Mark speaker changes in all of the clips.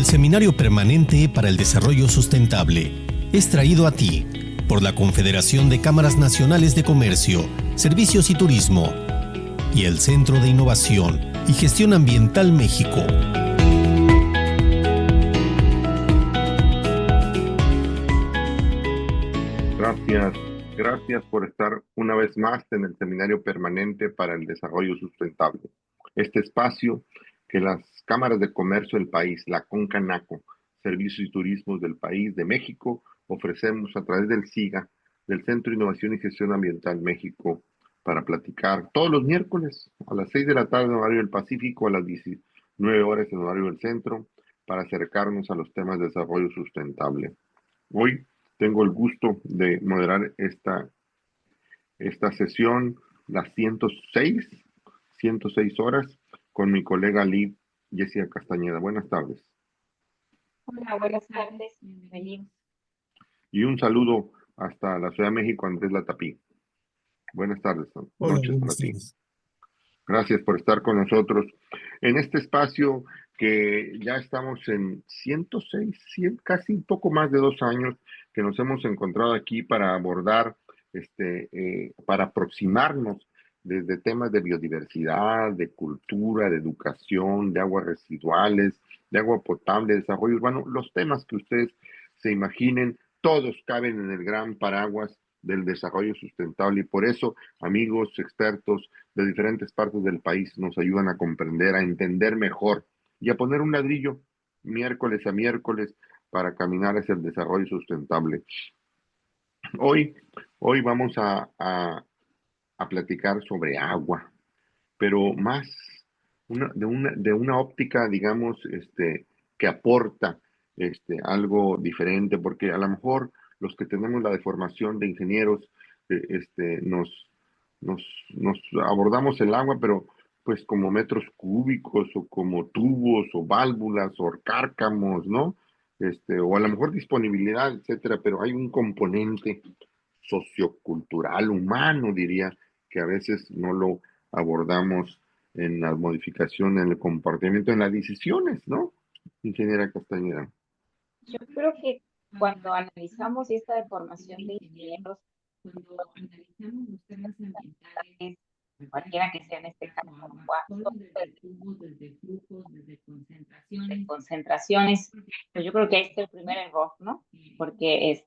Speaker 1: El Seminario Permanente para el Desarrollo Sustentable es traído a ti por la Confederación de Cámaras Nacionales de Comercio, Servicios y Turismo y el Centro de Innovación y Gestión Ambiental México.
Speaker 2: Gracias por estar una vez más en el Seminario Permanente para el Desarrollo Sustentable. Este espacio que las cámaras de comercio del país, la CONCANACO, Servicios y Turismos del país de México, ofrecemos a través del SIGA, del Centro de Innovación y Gestión Ambiental México, para platicar todos los miércoles a las 6 de la tarde en horario del Pacífico, a las 19 horas en horario del Centro, para acercarnos a los temas de desarrollo sustentable. Hoy tengo el gusto de moderar esta sesión, las 106 horas, con mi colega Liv Jessica Castañeda. Buenas tardes.
Speaker 3: Hola, buenas tardes, bienvenidos.
Speaker 2: Y un saludo hasta la Ciudad de México, Andrés Latapí. Buenas tardes, noches para ti. Gracias por estar con nosotros en este espacio que ya estamos en 106, casi un poco más de 2 años que nos hemos encontrado aquí para abordar, para aproximarnos desde temas de biodiversidad, de cultura, de educación, de aguas residuales, de agua potable, desarrollo urbano, los temas que ustedes se imaginen, todos caben en el gran paraguas del desarrollo sustentable y por eso, amigos expertos de diferentes partes del país nos ayudan a comprender, a entender mejor y a poner un ladrillo miércoles a miércoles para caminar hacia el desarrollo sustentable. Hoy vamos a platicar sobre agua, pero más de una óptica, digamos, que aporta algo diferente, porque a lo mejor los que tenemos la deformación de ingenieros, nos abordamos el agua, pero pues como metros cúbicos o como tubos o válvulas o cárcamos, ¿no? O a lo mejor disponibilidad, etcétera, pero hay un componente sociocultural, humano, diría, que a veces no lo abordamos en la modificación, en el comportamiento, en las decisiones, ¿no? Ingeniera Castañeda.
Speaker 3: Yo creo que cuando analizamos esta deformación de ingenieros, cuando analizamos los temas ambientales, cualquiera que sea en este caso, agua, desde tubos, desde flujos, desde concentraciones, pues yo creo que este es el primer error, ¿no? Porque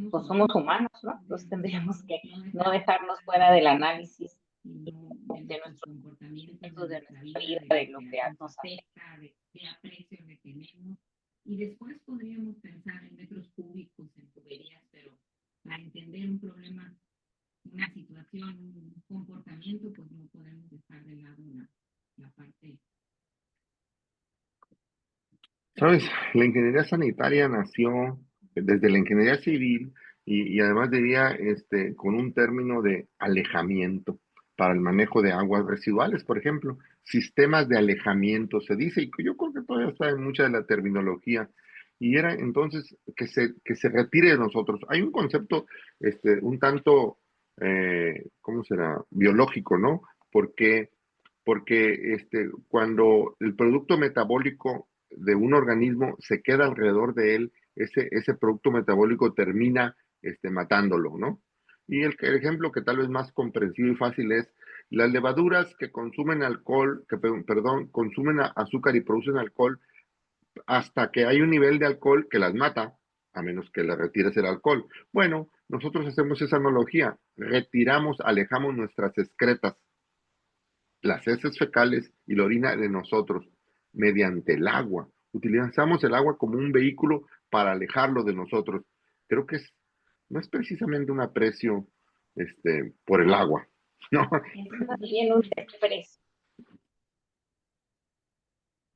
Speaker 3: pues somos humanos, ¿no? Entonces tendríamos que no dejarnos fuera del análisis de nuestro comportamiento, de nuestra vida, de lo que nos afecta, de qué aprecio le tenemos. Y después podríamos pensar en metros cúbicos, en tuberías, pero para entender un problema, una situación, un comportamiento, pues no podemos dejar de lado la parte.
Speaker 2: Sabes, la ingeniería sanitaria nació desde la ingeniería civil y además diría con un término de alejamiento para el manejo de aguas residuales, por ejemplo, sistemas de alejamiento se dice, y yo creo que todavía está en mucha de la terminología, y era entonces que se retire de nosotros. Hay un concepto un tanto, ¿cómo será? Biológico, ¿no? Porque cuando el producto metabólico de un organismo se queda alrededor de él, ese producto metabólico termina matándolo, ¿no? Y el ejemplo que tal vez más comprensivo y fácil es las levaduras que consumen alcohol, consumen azúcar y producen alcohol hasta que hay un nivel de alcohol que las mata, a menos que le retires el alcohol. Bueno, nosotros hacemos esa analogía, alejamos nuestras excretas, las heces fecales y la orina de nosotros mediante el agua. Utilizamos el agua como un vehículo para alejarlo de nosotros. Creo que no es precisamente un aprecio por el agua, ¿no?
Speaker 3: Es más bien un desprecio.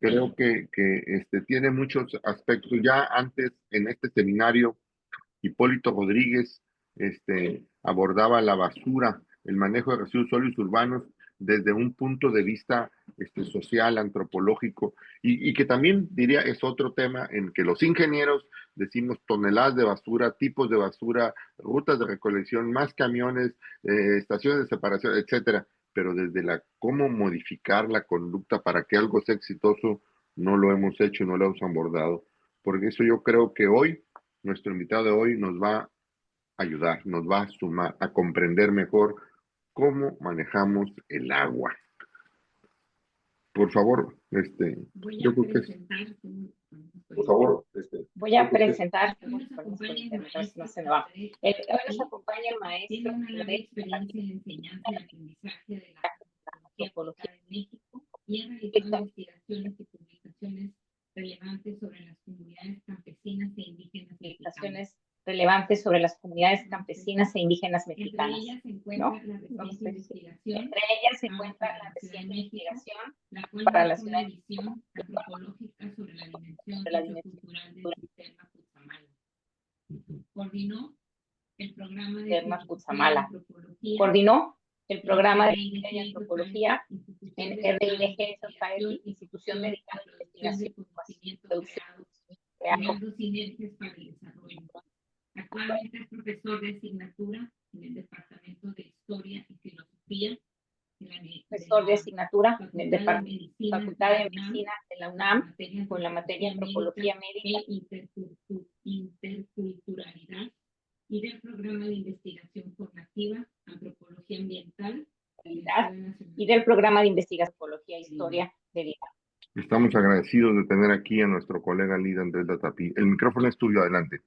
Speaker 2: Creo que tiene muchos aspectos. Ya antes, en este seminario, Hipólito Rodríguez abordaba la basura, el manejo de residuos sólidos urbanos desde un punto de vista social, antropológico, y que también diría es otro tema en que los ingenieros decimos toneladas de basura, tipos de basura, rutas de recolección, más camiones, estaciones de separación, etcétera, pero desde cómo modificar la conducta para que algo sea exitoso, no lo hemos hecho, no lo hemos abordado. Porque eso yo creo que hoy, nuestro invitado de hoy nos va a ayudar, nos va a sumar, a comprender mejor cómo manejamos el agua. Por favor, yo creo que es, por favor,
Speaker 3: voy a presentar, no se me va. Hoy nos acompaña el maestro de la
Speaker 4: enseñanza y aprendizaje de la antropología de México y ha realizado investigaciones y publicaciones relevantes sobre las comunidades campesinas e indígenas mexicanas.
Speaker 3: Relevantes sobre las comunidades campesinas e indígenas mexicanas.
Speaker 4: Entre ellas se encuentra la reciente investigación para la ciudad de visión antropológica sobre la dimensión sociocultural del sistema Cutzamala. Coordinó el programa de
Speaker 3: Historia y Antropología en RILG Society, Institución Médica de Investigación,
Speaker 4: creando sinergias para el desarrollo. Actualmente es profesor de asignatura en el Departamento de Historia y Filosofía
Speaker 3: profesor de asignatura en la Facultad de Medicina de la UNAM con la materia Antropología Médica
Speaker 4: e Interculturalidad y del programa de investigación formativa Antropología Ambiental
Speaker 3: y del programa de investigación Antropología e Historia de vida.
Speaker 2: Estamos agradecidos de tener aquí a nuestro colega líder Andrés Latapí. El micrófono es tuyo, adelante.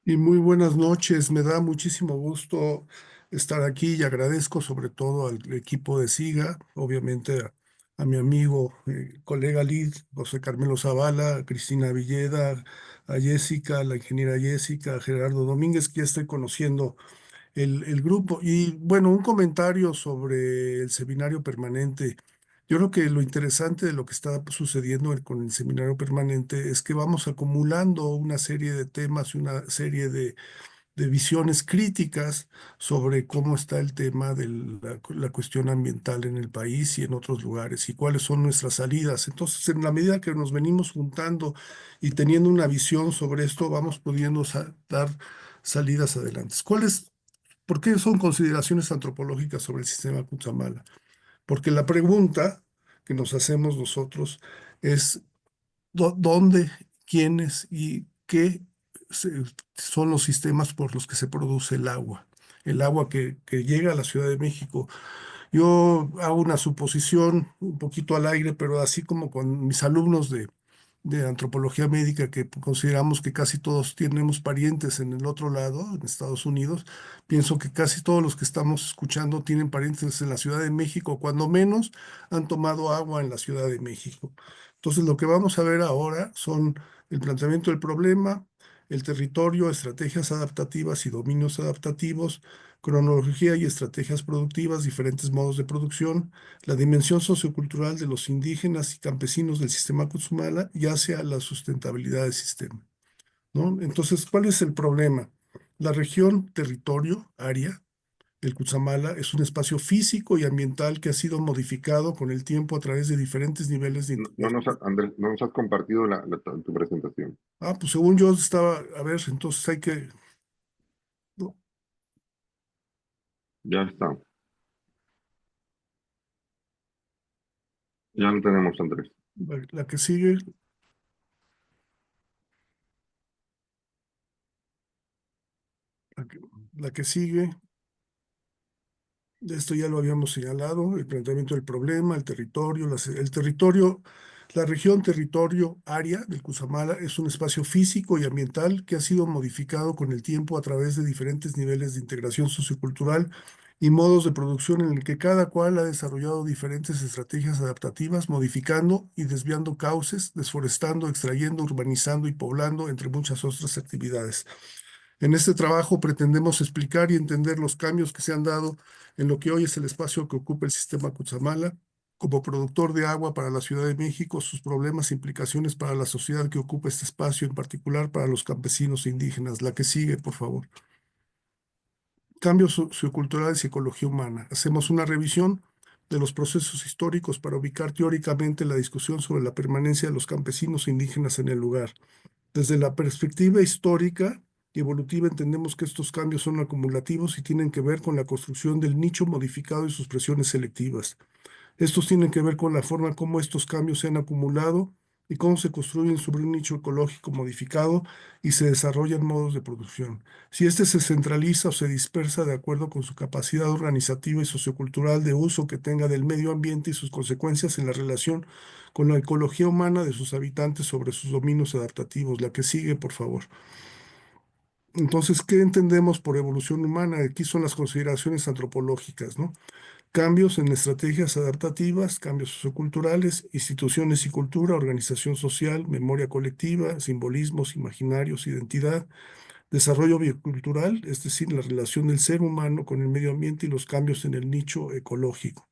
Speaker 5: Y muy buenas noches, me da muchísimo gusto estar aquí y agradezco sobre todo al equipo de SIGA, obviamente a mi amigo, colega Lid, José Carmelo Zavala, a Cristina Villeda, a Jessica, la ingeniera Jessica, a Gerardo Domínguez, que ya estoy conociendo el grupo. Y bueno, un comentario sobre el seminario permanente. Yo creo que lo interesante de lo que está sucediendo con el seminario permanente es que vamos acumulando una serie de temas y una serie de visiones críticas sobre cómo está el tema de la cuestión ambiental en el país y en otros lugares y cuáles son nuestras salidas. Entonces, en la medida que nos venimos juntando y teniendo una visión sobre esto, vamos pudiendo dar salidas adelante. ¿Por qué son consideraciones antropológicas sobre el sistema Cutzamala? Porque la pregunta que nos hacemos nosotros es dónde, quiénes y qué son los sistemas por los que se produce el agua que llega a la Ciudad de México. Yo hago una suposición un poquito al aire, pero así como con mis alumnos de antropología médica, que consideramos que casi todos tenemos parientes en el otro lado, en Estados Unidos, pienso que casi todos los que estamos escuchando tienen parientes en la Ciudad de México, cuando menos han tomado agua en la Ciudad de México. Entonces, lo que vamos a ver ahora son el planteamiento del problema, el territorio, estrategias adaptativas y dominios adaptativos, cronología y estrategias productivas, diferentes modos de producción, la dimensión sociocultural de los indígenas y campesinos del sistema Cutzamala y hacia la sustentabilidad del sistema, ¿no? Entonces, ¿cuál es el problema? La región, territorio, área, el Cutzamala es un espacio físico y ambiental que ha sido modificado con el tiempo a través de diferentes niveles de...
Speaker 2: Andrés, no nos has compartido tu presentación.
Speaker 5: Pues según yo estaba, a ver, entonces hay que... No.
Speaker 2: Ya está. Ya lo tenemos, Andrés.
Speaker 5: La que sigue. La que sigue. Esto ya lo habíamos señalado, el planteamiento del problema, el territorio, la región, territorio, área del Cutzamala es un espacio físico y ambiental que ha sido modificado con el tiempo a través de diferentes niveles de integración sociocultural y modos de producción en el que cada cual ha desarrollado diferentes estrategias adaptativas, modificando y desviando cauces, desforestando, extrayendo, urbanizando y poblando, entre muchas otras actividades. En este trabajo pretendemos explicar y entender los cambios que se han dado en lo que hoy es el espacio que ocupa el sistema Cutzamala, como productor de agua para la Ciudad de México, sus problemas e implicaciones para la sociedad que ocupa este espacio, en particular para los campesinos e indígenas. La que sigue, por favor. Cambios socioculturales y ecología humana. Hacemos una revisión de los procesos históricos para ubicar teóricamente la discusión sobre la permanencia de los campesinos e indígenas en el lugar. Desde la perspectiva histórica y evolutiva entendemos que estos cambios son acumulativos y tienen que ver con la construcción del nicho modificado y sus presiones selectivas. Estos tienen que ver con la forma como estos cambios se han acumulado y cómo se construyen sobre un nicho ecológico modificado y se desarrollan modos de producción. Si éste se centraliza o se dispersa de acuerdo con su capacidad organizativa y sociocultural de uso que tenga del medio ambiente y sus consecuencias en la relación con la ecología humana de sus habitantes sobre sus dominios adaptativos. La que sigue, por favor. Entonces, ¿qué entendemos por evolución humana? Aquí son las consideraciones antropológicas, ¿no? Cambios en estrategias adaptativas, cambios socioculturales, instituciones y cultura, organización social, memoria colectiva, simbolismos, imaginarios, identidad, desarrollo biocultural, es decir, la relación del ser humano con el medio ambiente y los cambios en el nicho ecológico.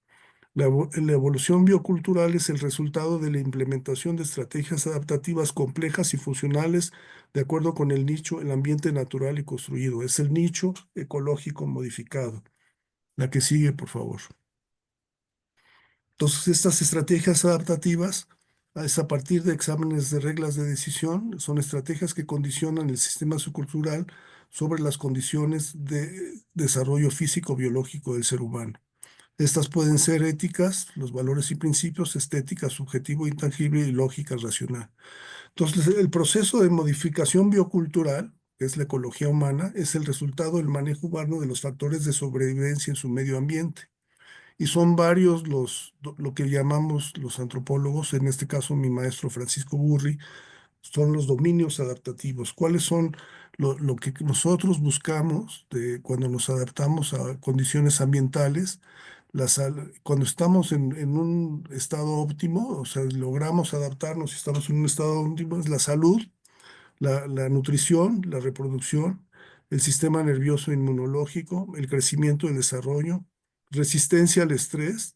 Speaker 5: La evolución biocultural es el resultado de la implementación de estrategias adaptativas complejas y funcionales de acuerdo con el nicho, el ambiente natural y construido. Es el nicho ecológico modificado. La que sigue, por favor. Entonces, estas estrategias adaptativas es a partir de exámenes de reglas de decisión, son estrategias que condicionan el sistema sociocultural sobre las condiciones de desarrollo físico-biológico del ser humano. Estas pueden ser éticas, los valores y principios, estética, subjetivo, intangible y lógica racional. Entonces, el proceso de modificación biocultural, que es la ecología humana, es el resultado del manejo humano de los factores de sobrevivencia en su medio ambiente. Y son varios lo que llamamos los antropólogos, en este caso mi maestro Francisco Burri, son los dominios adaptativos. ¿Cuáles son lo que nosotros buscamos cuando nos adaptamos a condiciones ambientales? Cuando estamos en un estado óptimo, o sea, logramos adaptarnos y estamos en un estado óptimo, es la salud, la nutrición, la reproducción, el sistema nervioso inmunológico, el crecimiento y el desarrollo, resistencia al estrés,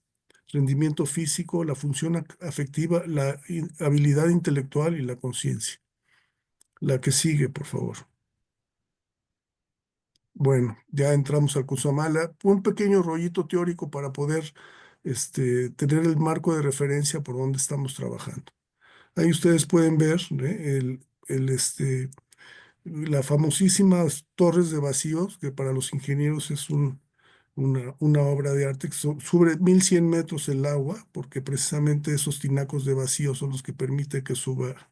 Speaker 5: rendimiento físico, la función afectiva, la habilidad intelectual y la conciencia. La que sigue, por favor. Bueno, ya entramos al Cusamala. Un pequeño rollito teórico para poder tener el marco de referencia por donde estamos trabajando. Ahí ustedes pueden ver, las famosísimas torres de vacíos, que para los ingenieros es una obra de arte, que sube 1100 metros el agua, porque precisamente esos tinacos de vacío son los que permiten que suba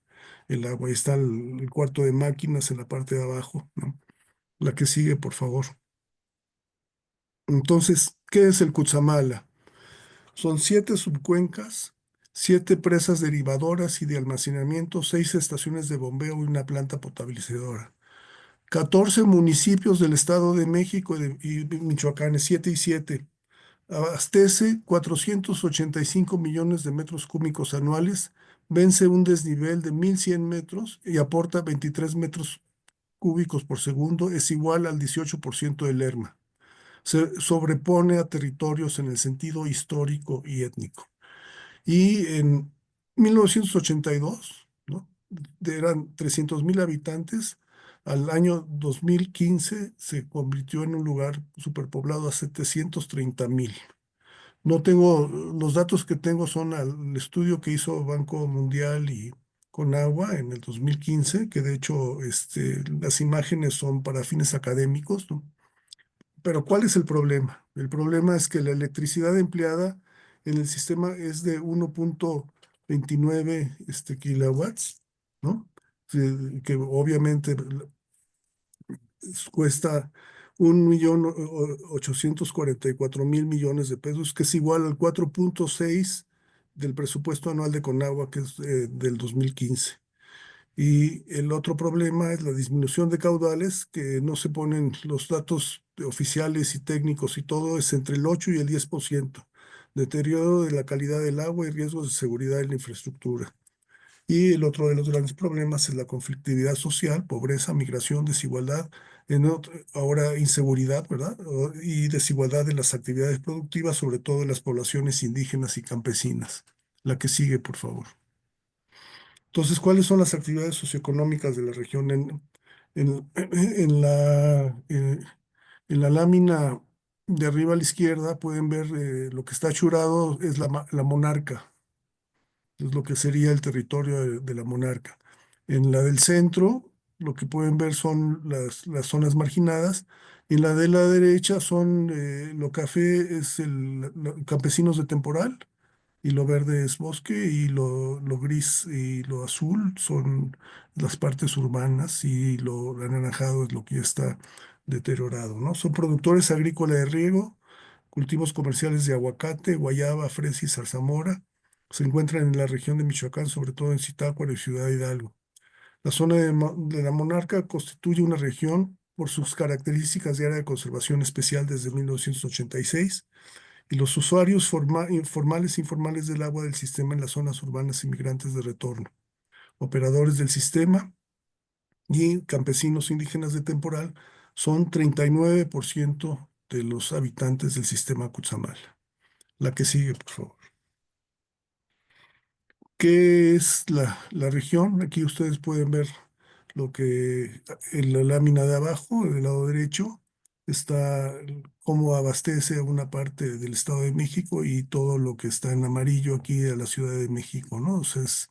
Speaker 5: el agua. Ahí está el cuarto de máquinas en la parte de abajo, ¿no? La que sigue, por favor. Entonces, ¿qué es el Cutzamala? Son 7 subcuencas, 7 presas derivadoras y de almacenamiento, 6 estaciones de bombeo y una planta potabilizadora. 14 municipios del Estado de México y Michoacán, 7 y 7. Abastece 485 millones de metros cúbicos anuales, vence un desnivel de 1100 metros y aporta 23 metros cúbicos por segundo, es igual al 18% del Lerma. Se sobrepone a territorios en el sentido histórico y étnico. Y en 1982, ¿no? Eran 300,000 habitantes. Al año 2015 se convirtió en un lugar superpoblado a 730,000. No tengo, los datos que tengo son al estudio que hizo Banco Mundial y Conagua en el 2015, que de hecho las imágenes son para fines académicos, ¿no? Pero ¿cuál es el problema? El problema es que la electricidad empleada en el sistema es de 1.29 kilowatts, ¿no? Que obviamente cuesta 1.844.000 millones de pesos, que es igual al 4.6 del presupuesto anual de Conagua, que es del 2015. Y el otro problema es la disminución de caudales, que no se ponen los datos oficiales y técnicos y todo, es entre el 8 y el 10%. Deterioro de la calidad del agua y riesgos de seguridad en la infraestructura. Y el otro de los grandes problemas es la conflictividad social, pobreza, migración, desigualdad, ahora inseguridad, ¿verdad? Y desigualdad de las actividades productivas, sobre todo en las poblaciones indígenas y campesinas. La que sigue, por favor. Entonces, ¿cuáles son las actividades socioeconómicas de la región? En la lámina de arriba a la izquierda pueden ver lo que está churado es la monarca, es lo que sería el territorio de la monarca. En la del centro, lo que pueden ver son las zonas marginadas. Y en la de la derecha son lo café, es campesinos de temporal. y lo verde es bosque, y lo gris y lo azul son las partes urbanas, y lo anaranjado es lo que ya está deteriorado, ¿no? Son productores agrícolas de riego, cultivos comerciales de aguacate, guayaba, fresa y zarzamora. Se encuentran en la región de Michoacán, sobre todo en Zitácuaro y Ciudad Hidalgo. La zona de la Monarca constituye una región por sus características de área de conservación especial desde 1986, y los usuarios formales e informales del agua del sistema en las zonas urbanas y migrantes de retorno, operadores del sistema y campesinos indígenas de temporal son 39% de los habitantes del sistema Cutzamala. La que sigue, por favor. ¿Qué es la región? Aquí ustedes pueden ver lo que en la lámina de abajo, del lado derecho, está cómo abastece a una parte del Estado de México, y todo lo que está en amarillo aquí a la Ciudad de México, ¿no? O sea, es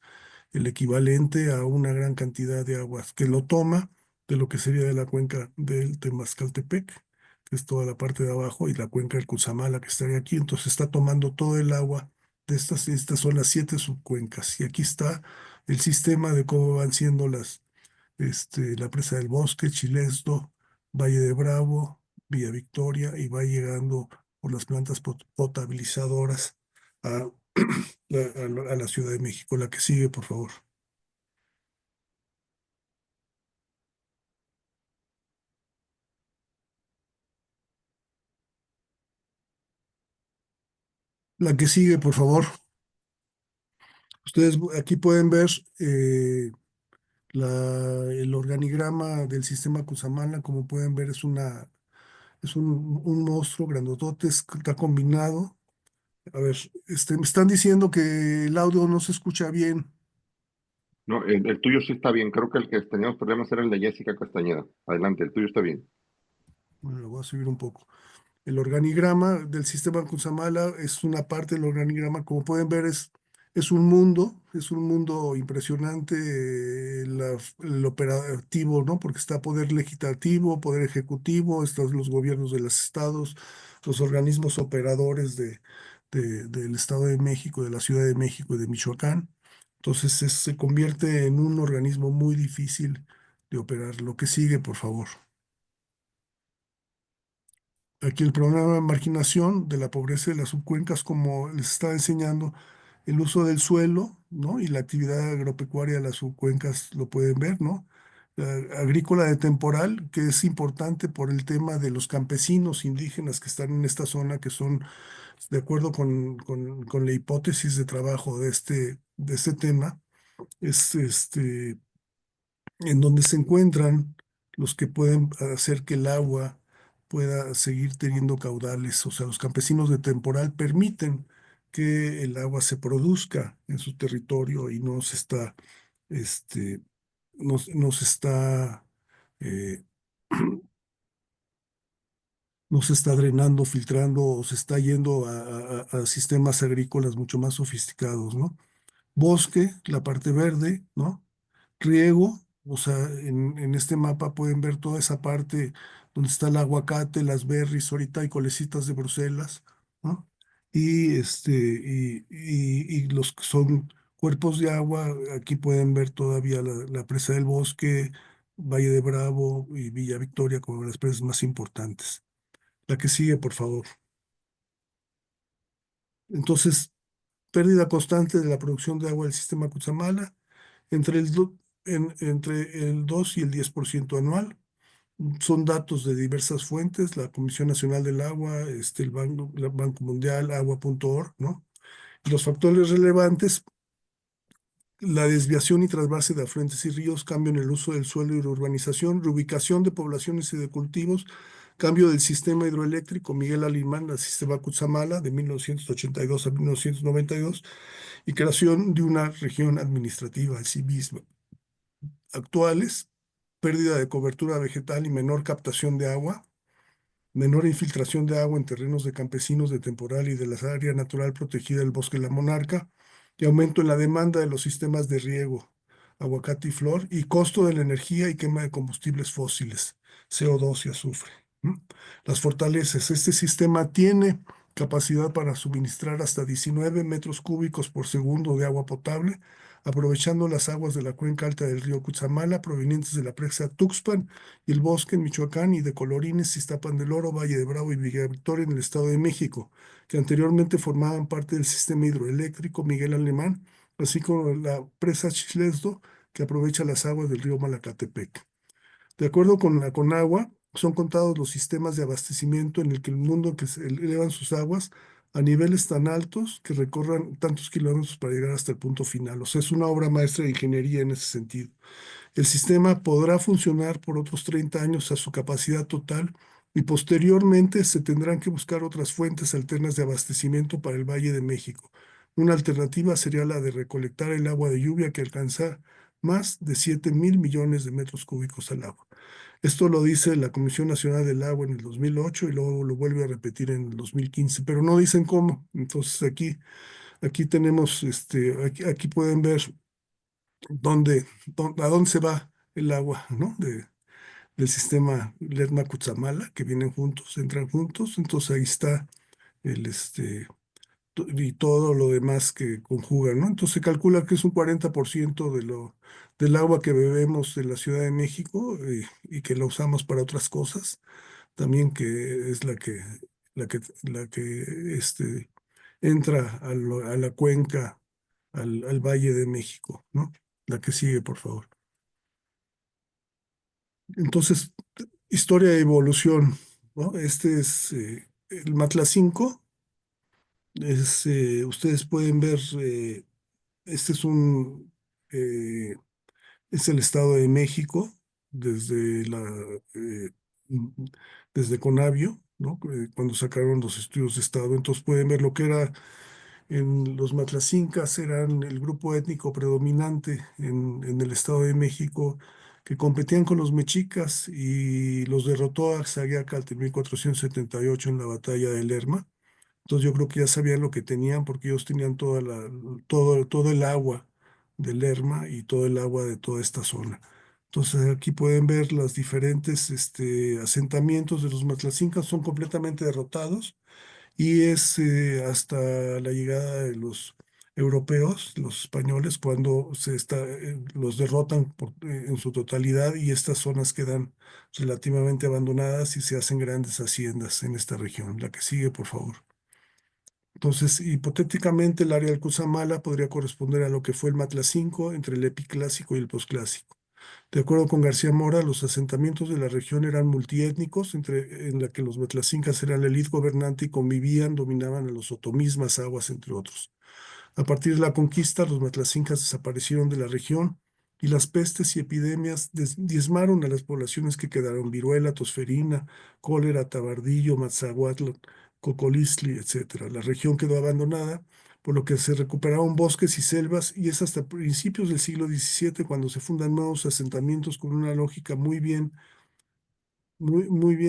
Speaker 5: el equivalente a una gran cantidad de aguas que lo toma de lo que sería de la cuenca del Temascaltepec, que es toda la parte de abajo, y la cuenca del Cutzamala, que estaría aquí. Entonces está tomando todo el agua de estas son las 7 subcuencas. Y aquí está el sistema de cómo van siendo la presa del Bosque, Chilesto, Valle de Bravo, Villa Victoria, y va llegando por las plantas potabilizadoras a, a la Ciudad de México. La que sigue, por favor. La que sigue, por favor. Ustedes aquí pueden ver el organigrama del sistema Cutzamala. Como pueden ver, es un monstruo grandotote, está combinado. A ver, me están diciendo que el audio no se escucha bien.
Speaker 2: No, el tuyo sí está bien. Creo que el que teníamos problemas era el de Jessica Castañeda. Adelante, el tuyo está bien.
Speaker 5: Bueno, lo voy a subir un poco. El organigrama del sistema Cutzamala es una parte del organigrama. Como pueden ver, es un mundo impresionante, el operativo, ¿no? Porque está poder legislativo, poder ejecutivo, están los gobiernos de los estados, los organismos operadores del Estado de México, de la Ciudad de México y de Michoacán. Entonces se convierte en un organismo muy difícil de operar. Lo que sigue, por favor. Aquí el programa de marginación de la pobreza de las subcuencas, como les estaba enseñando, el uso del suelo, ¿no? Y la actividad agropecuaria de las subcuencas lo pueden ver, ¿no? Agrícola de temporal, que es importante por el tema de los campesinos indígenas que están en esta zona, que son, de acuerdo con la hipótesis de trabajo de este tema, es en donde se encuentran los que pueden hacer que el agua pueda seguir teniendo caudales. O sea, los campesinos de temporal permiten que el agua se produzca en su territorio, y no se está, este, no se está, eh, no se está drenando, filtrando, o se está yendo a sistemas agrícolas mucho más sofisticados, ¿no? Bosque, la parte verde, ¿no? Riego, o sea, en este mapa pueden ver toda esa parte donde está el aguacate, las berries, ahorita hay colecitas de Bruselas, ¿no? Y los que son cuerpos de agua, aquí pueden ver todavía la presa del Bosque, Valle de Bravo y Villa Victoria como las presas más importantes. La que sigue, por favor. Entonces, pérdida constante de la producción de agua del sistema Cutzamala entre entre el 2 y el 10% anual. Son datos de diversas fuentes, la Comisión Nacional del Agua, el Banco Mundial, agua.org, ¿no? Los factores relevantes: la desviación y trasvase de afluentes y ríos, cambio en el uso del suelo y la urbanización, reubicación de poblaciones y de cultivos, cambio del sistema hidroeléctrico Miguel Alemán al sistema Cutzamala de 1982 a 1992, y creación de una región administrativa en sí misma. Actuales: pérdida de cobertura vegetal y menor captación de agua, menor infiltración de agua en terrenos de campesinos de temporal y de la área natural protegida del Bosque de la Monarca, y aumento en la demanda de los sistemas de riego, aguacate y flor, y costo de la energía y quema de combustibles fósiles, CO2 y azufre. ¿Mm? Las fortalezas: este sistema tiene capacidad para suministrar hasta 19 metros cúbicos por segundo de agua potable, aprovechando las aguas de la cuenca alta del río Cutzamala provenientes de la presa Tuxpan y el bosque en Michoacán y de Colorines, Iztapan del Oro, Valle de Bravo y Villa Victoria en el Estado de México, que anteriormente formaban parte del sistema hidroeléctrico Miguel Alemán, así como la presa Chislesdo, que aprovecha las aguas del río Malacatepec. De acuerdo con la Conagua, son contados los sistemas de abastecimiento en el que el mundo que se elevan sus aguas a niveles tan altos que recorran tantos kilómetros para llegar hasta el punto final. O sea, es una obra maestra de ingeniería en ese sentido. El sistema podrá funcionar por otros 30 años a su capacidad total y posteriormente se tendrán que buscar otras fuentes alternas de abastecimiento para el Valle de México. Una alternativa sería la de recolectar el agua de lluvia que alcanza más de 7.000 millones de metros cúbicos al agua. Esto lo dice la Comisión Nacional del Agua en el 2008 y luego lo vuelve a repetir en el 2015, pero no dicen cómo. Entonces aquí tenemos, aquí pueden ver a dónde se va el agua, ¿no? Del sistema Lerma-Cutzamala, que vienen juntos, entran juntos. Entonces ahí está el, y todo lo demás que conjugan, ¿no? Entonces se calcula que es un 40% del agua que bebemos de la Ciudad de México y que la usamos para otras cosas, también que es la que entra a la cuenca, al Valle de México, ¿no? La que sigue, por favor. Entonces, historia de evolución, ¿no? Este es el Matlacinco. Ustedes pueden ver, este eh, es el Estado de México desde eh, mm, desde Conavio, ¿no? Cuando sacaron los estudios de Estado. Entonces pueden ver lo que era en los Matlacincas, eran el grupo étnico predominante en el Estado de México, que competían con los mexicas y los derrotó a Axayácatl en 1478 en la batalla de Lerma. Entonces yo creo que ya sabían lo que tenían porque ellos tenían todo el agua del Lerma y todo el agua de toda esta zona. Entonces aquí pueden ver los diferentes asentamientos de los matlacincas, son completamente derrotados y es hasta la llegada de los europeos, los españoles, cuando los derrotan en su totalidad y estas zonas quedan relativamente abandonadas y se hacen grandes haciendas en esta región. La que sigue, por favor. Entonces, hipotéticamente, el área del Cutzamala podría corresponder a lo que fue el Matlacinco entre el epiclásico y el posclásico. De acuerdo con García Mora, los asentamientos de la región eran multiétnicos, en la que los matlacincas eran la élite gobernante y convivían, dominaban a los otomís, mazahuas, entre otros. A partir de la conquista, los matlacincas desaparecieron de la región y las pestes y epidemias diezmaron a las poblaciones que quedaron: viruela, tosferina, cólera, tabardillo, matzahuatl, cocolistli, etc. La región quedó abandonada, por lo que se recuperaron bosques y selvas, y es hasta principios del siglo XVII cuando se fundan nuevos asentamientos con una lógica muy bien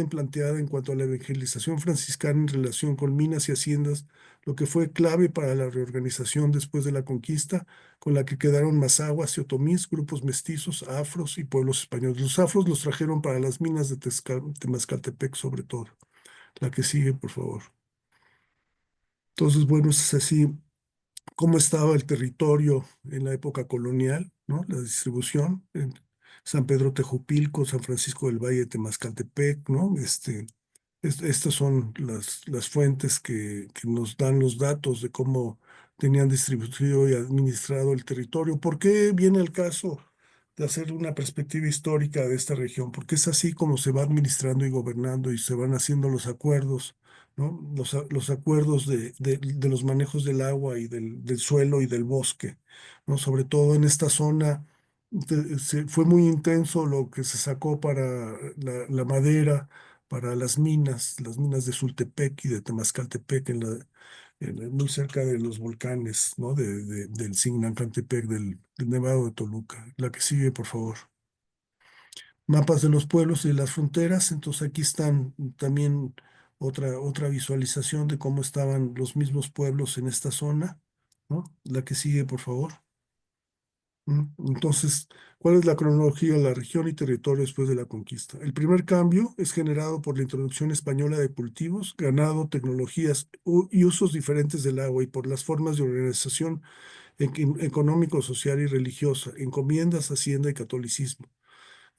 Speaker 5: planteada en cuanto a la evangelización franciscana en relación con minas y haciendas, lo que fue clave para la reorganización después de la conquista, con la que quedaron mazahuas y otomís, grupos mestizos, afros y pueblos españoles. Los afros los trajeron para las minas de Temazcaltepec, sobre todo. La que sigue, por favor. Entonces, bueno, es así cómo estaba el territorio en la época colonial, ¿no? La distribución en San Pedro Tejupilco, San Francisco del Valle, Temazcaltepec, ¿no? Estas son las fuentes que nos dan los datos de cómo tenían distribuido y administrado el territorio. ¿Por qué viene el caso de hacer una perspectiva histórica de esta región? Porque es así como se va administrando y gobernando y se van haciendo los acuerdos, ¿no? Los acuerdos de los manejos del agua y del suelo y del bosque, ¿no? Sobre todo en esta zona fue muy intenso lo que se sacó para la madera, para las minas de Sultepec y de Temazcaltepec, muy cerca de los volcanes, ¿no? Del Sinacantepec, del Nevado de Toluca. La que sigue, por favor. Mapas de los pueblos y de las fronteras. Entonces aquí están también otra visualización de cómo estaban los mismos pueblos en esta zona, ¿no? La que sigue, por favor. Entonces, ¿cuál es la cronología de la región y territorio después de la conquista? El primer cambio es generado por la introducción española de cultivos, ganado, tecnologías y usos diferentes del agua y por las formas de organización económico, social y religiosa, encomiendas, hacienda y catolicismo.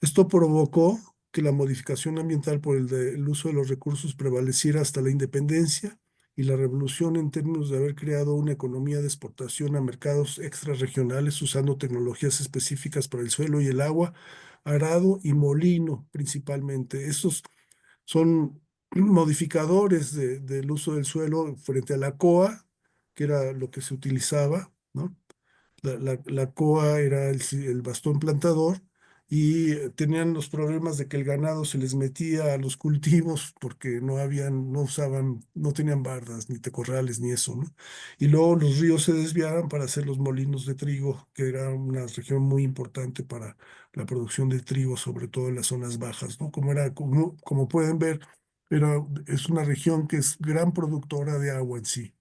Speaker 5: Esto provocó que la modificación ambiental por el uso de los recursos prevaleciera hasta la independencia y la revolución en términos de haber creado una economía de exportación a mercados extrarregionales usando tecnologías específicas para el suelo y el agua, arado y molino principalmente. Estos son modificadores del uso del suelo frente a la coa, que era lo que se utilizaba, ¿no? La coa era el bastón plantador y tenían los problemas de que el ganado se les metía a los cultivos porque no usaban, no tenían bardas, ni tecorrales, ni eso, ¿no? Y luego los ríos se desviaban para hacer los molinos de trigo, que era una región muy importante para la producción de trigo, sobre todo en las zonas bajas, ¿no? Como pueden ver, es una región que es gran productora de agua en sí.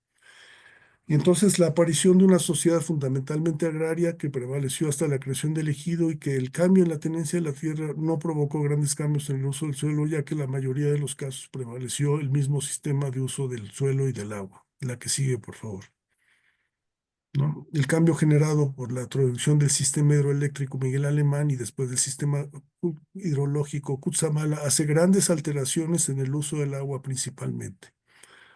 Speaker 5: Y entonces la aparición de una sociedad fundamentalmente agraria que prevaleció hasta la creación del ejido y que el cambio en la tenencia de la tierra no provocó grandes cambios en el uso del suelo, ya que en la mayoría de los casos prevaleció el mismo sistema de uso del suelo y del agua. La que sigue, por favor. ¿No? El cambio generado por la introducción del sistema hidroeléctrico Miguel Alemán y después del sistema hidrológico Cutzamala hace grandes alteraciones en el uso del agua principalmente.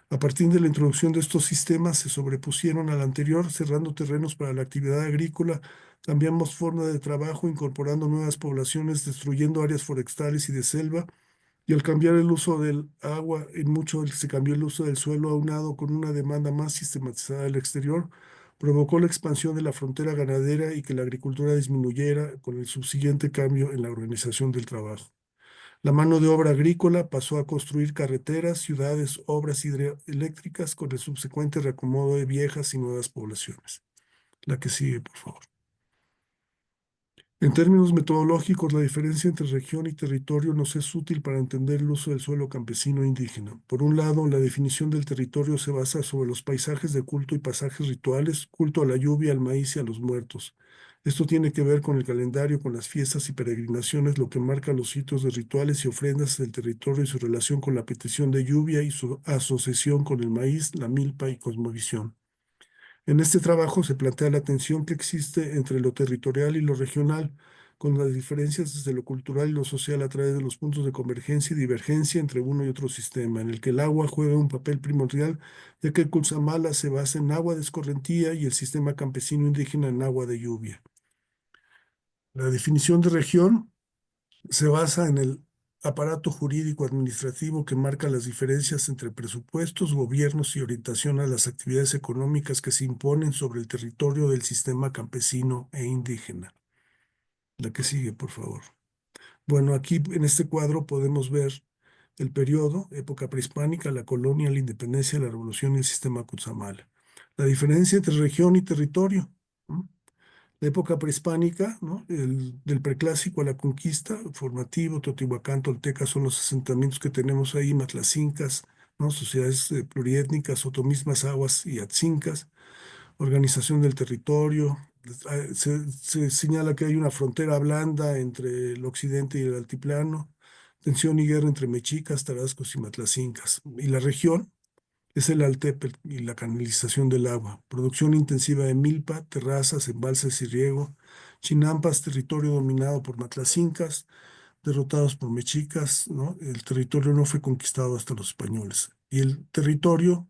Speaker 5: A partir de la introducción de estos sistemas se sobrepusieron al anterior, cerrando terrenos para la actividad agrícola, cambiamos forma de trabajo, incorporando nuevas poblaciones, destruyendo áreas forestales y de selva, y al cambiar el uso del agua, en mucho se cambió el uso del suelo aunado con una demanda más sistematizada del exterior, provocó la expansión de la frontera ganadera y que la agricultura disminuyera con el subsiguiente cambio en la organización del trabajo. La mano de obra agrícola pasó a construir carreteras, ciudades, obras hidroeléctricas con el subsecuente reacomodo de viejas y nuevas poblaciones. La que sigue, por favor. En términos metodológicos, la diferencia entre región y territorio nos es útil para entender el uso del suelo campesino e indígena. Por un lado, la definición del territorio se basa sobre los paisajes de culto y pasajes rituales, culto a la lluvia, al maíz y a los muertos. Esto tiene que ver con el calendario, con las fiestas y peregrinaciones, lo que marca los sitios de rituales y ofrendas del territorio y su relación con la petición de lluvia y su asociación con el maíz, la milpa y cosmovisión. En este trabajo se plantea la tensión que existe entre lo territorial y lo regional, con las diferencias desde lo cultural y lo social a través de los puntos de convergencia y divergencia entre uno y otro sistema, en el que el agua juega un papel primordial, ya que el Cutzamala se basa en agua de escorrentía y el sistema campesino indígena en agua de lluvia. La definición de región se basa en el aparato jurídico administrativo que marca las diferencias entre presupuestos, gobiernos y orientación a las actividades económicas que se imponen sobre el territorio del sistema campesino e indígena. La que sigue, por favor. Bueno, aquí en este cuadro podemos ver el periodo, época prehispánica, la colonia, la independencia, la revolución y el sistema Cutzamala. La diferencia entre región y territorio, ¿no? La época prehispánica, ¿no? Del preclásico a la conquista, formativo, Teotihuacán, Tolteca, son los asentamientos que tenemos ahí, Matlacincas, ¿no? Sociedades pluriétnicas, otomismas, aguas y atzincas, organización del territorio. Se señala que hay una frontera blanda entre el occidente y el altiplano, tensión y guerra entre mexicas, tarascos y matlacincas. Y la región es el Altepetl y la canalización del agua, producción intensiva de milpa, terrazas, embalses y riego, Chinampas, territorio dominado por matlacincas, derrotados por mexicas, ¿no? El territorio no fue conquistado hasta los españoles. Y el territorio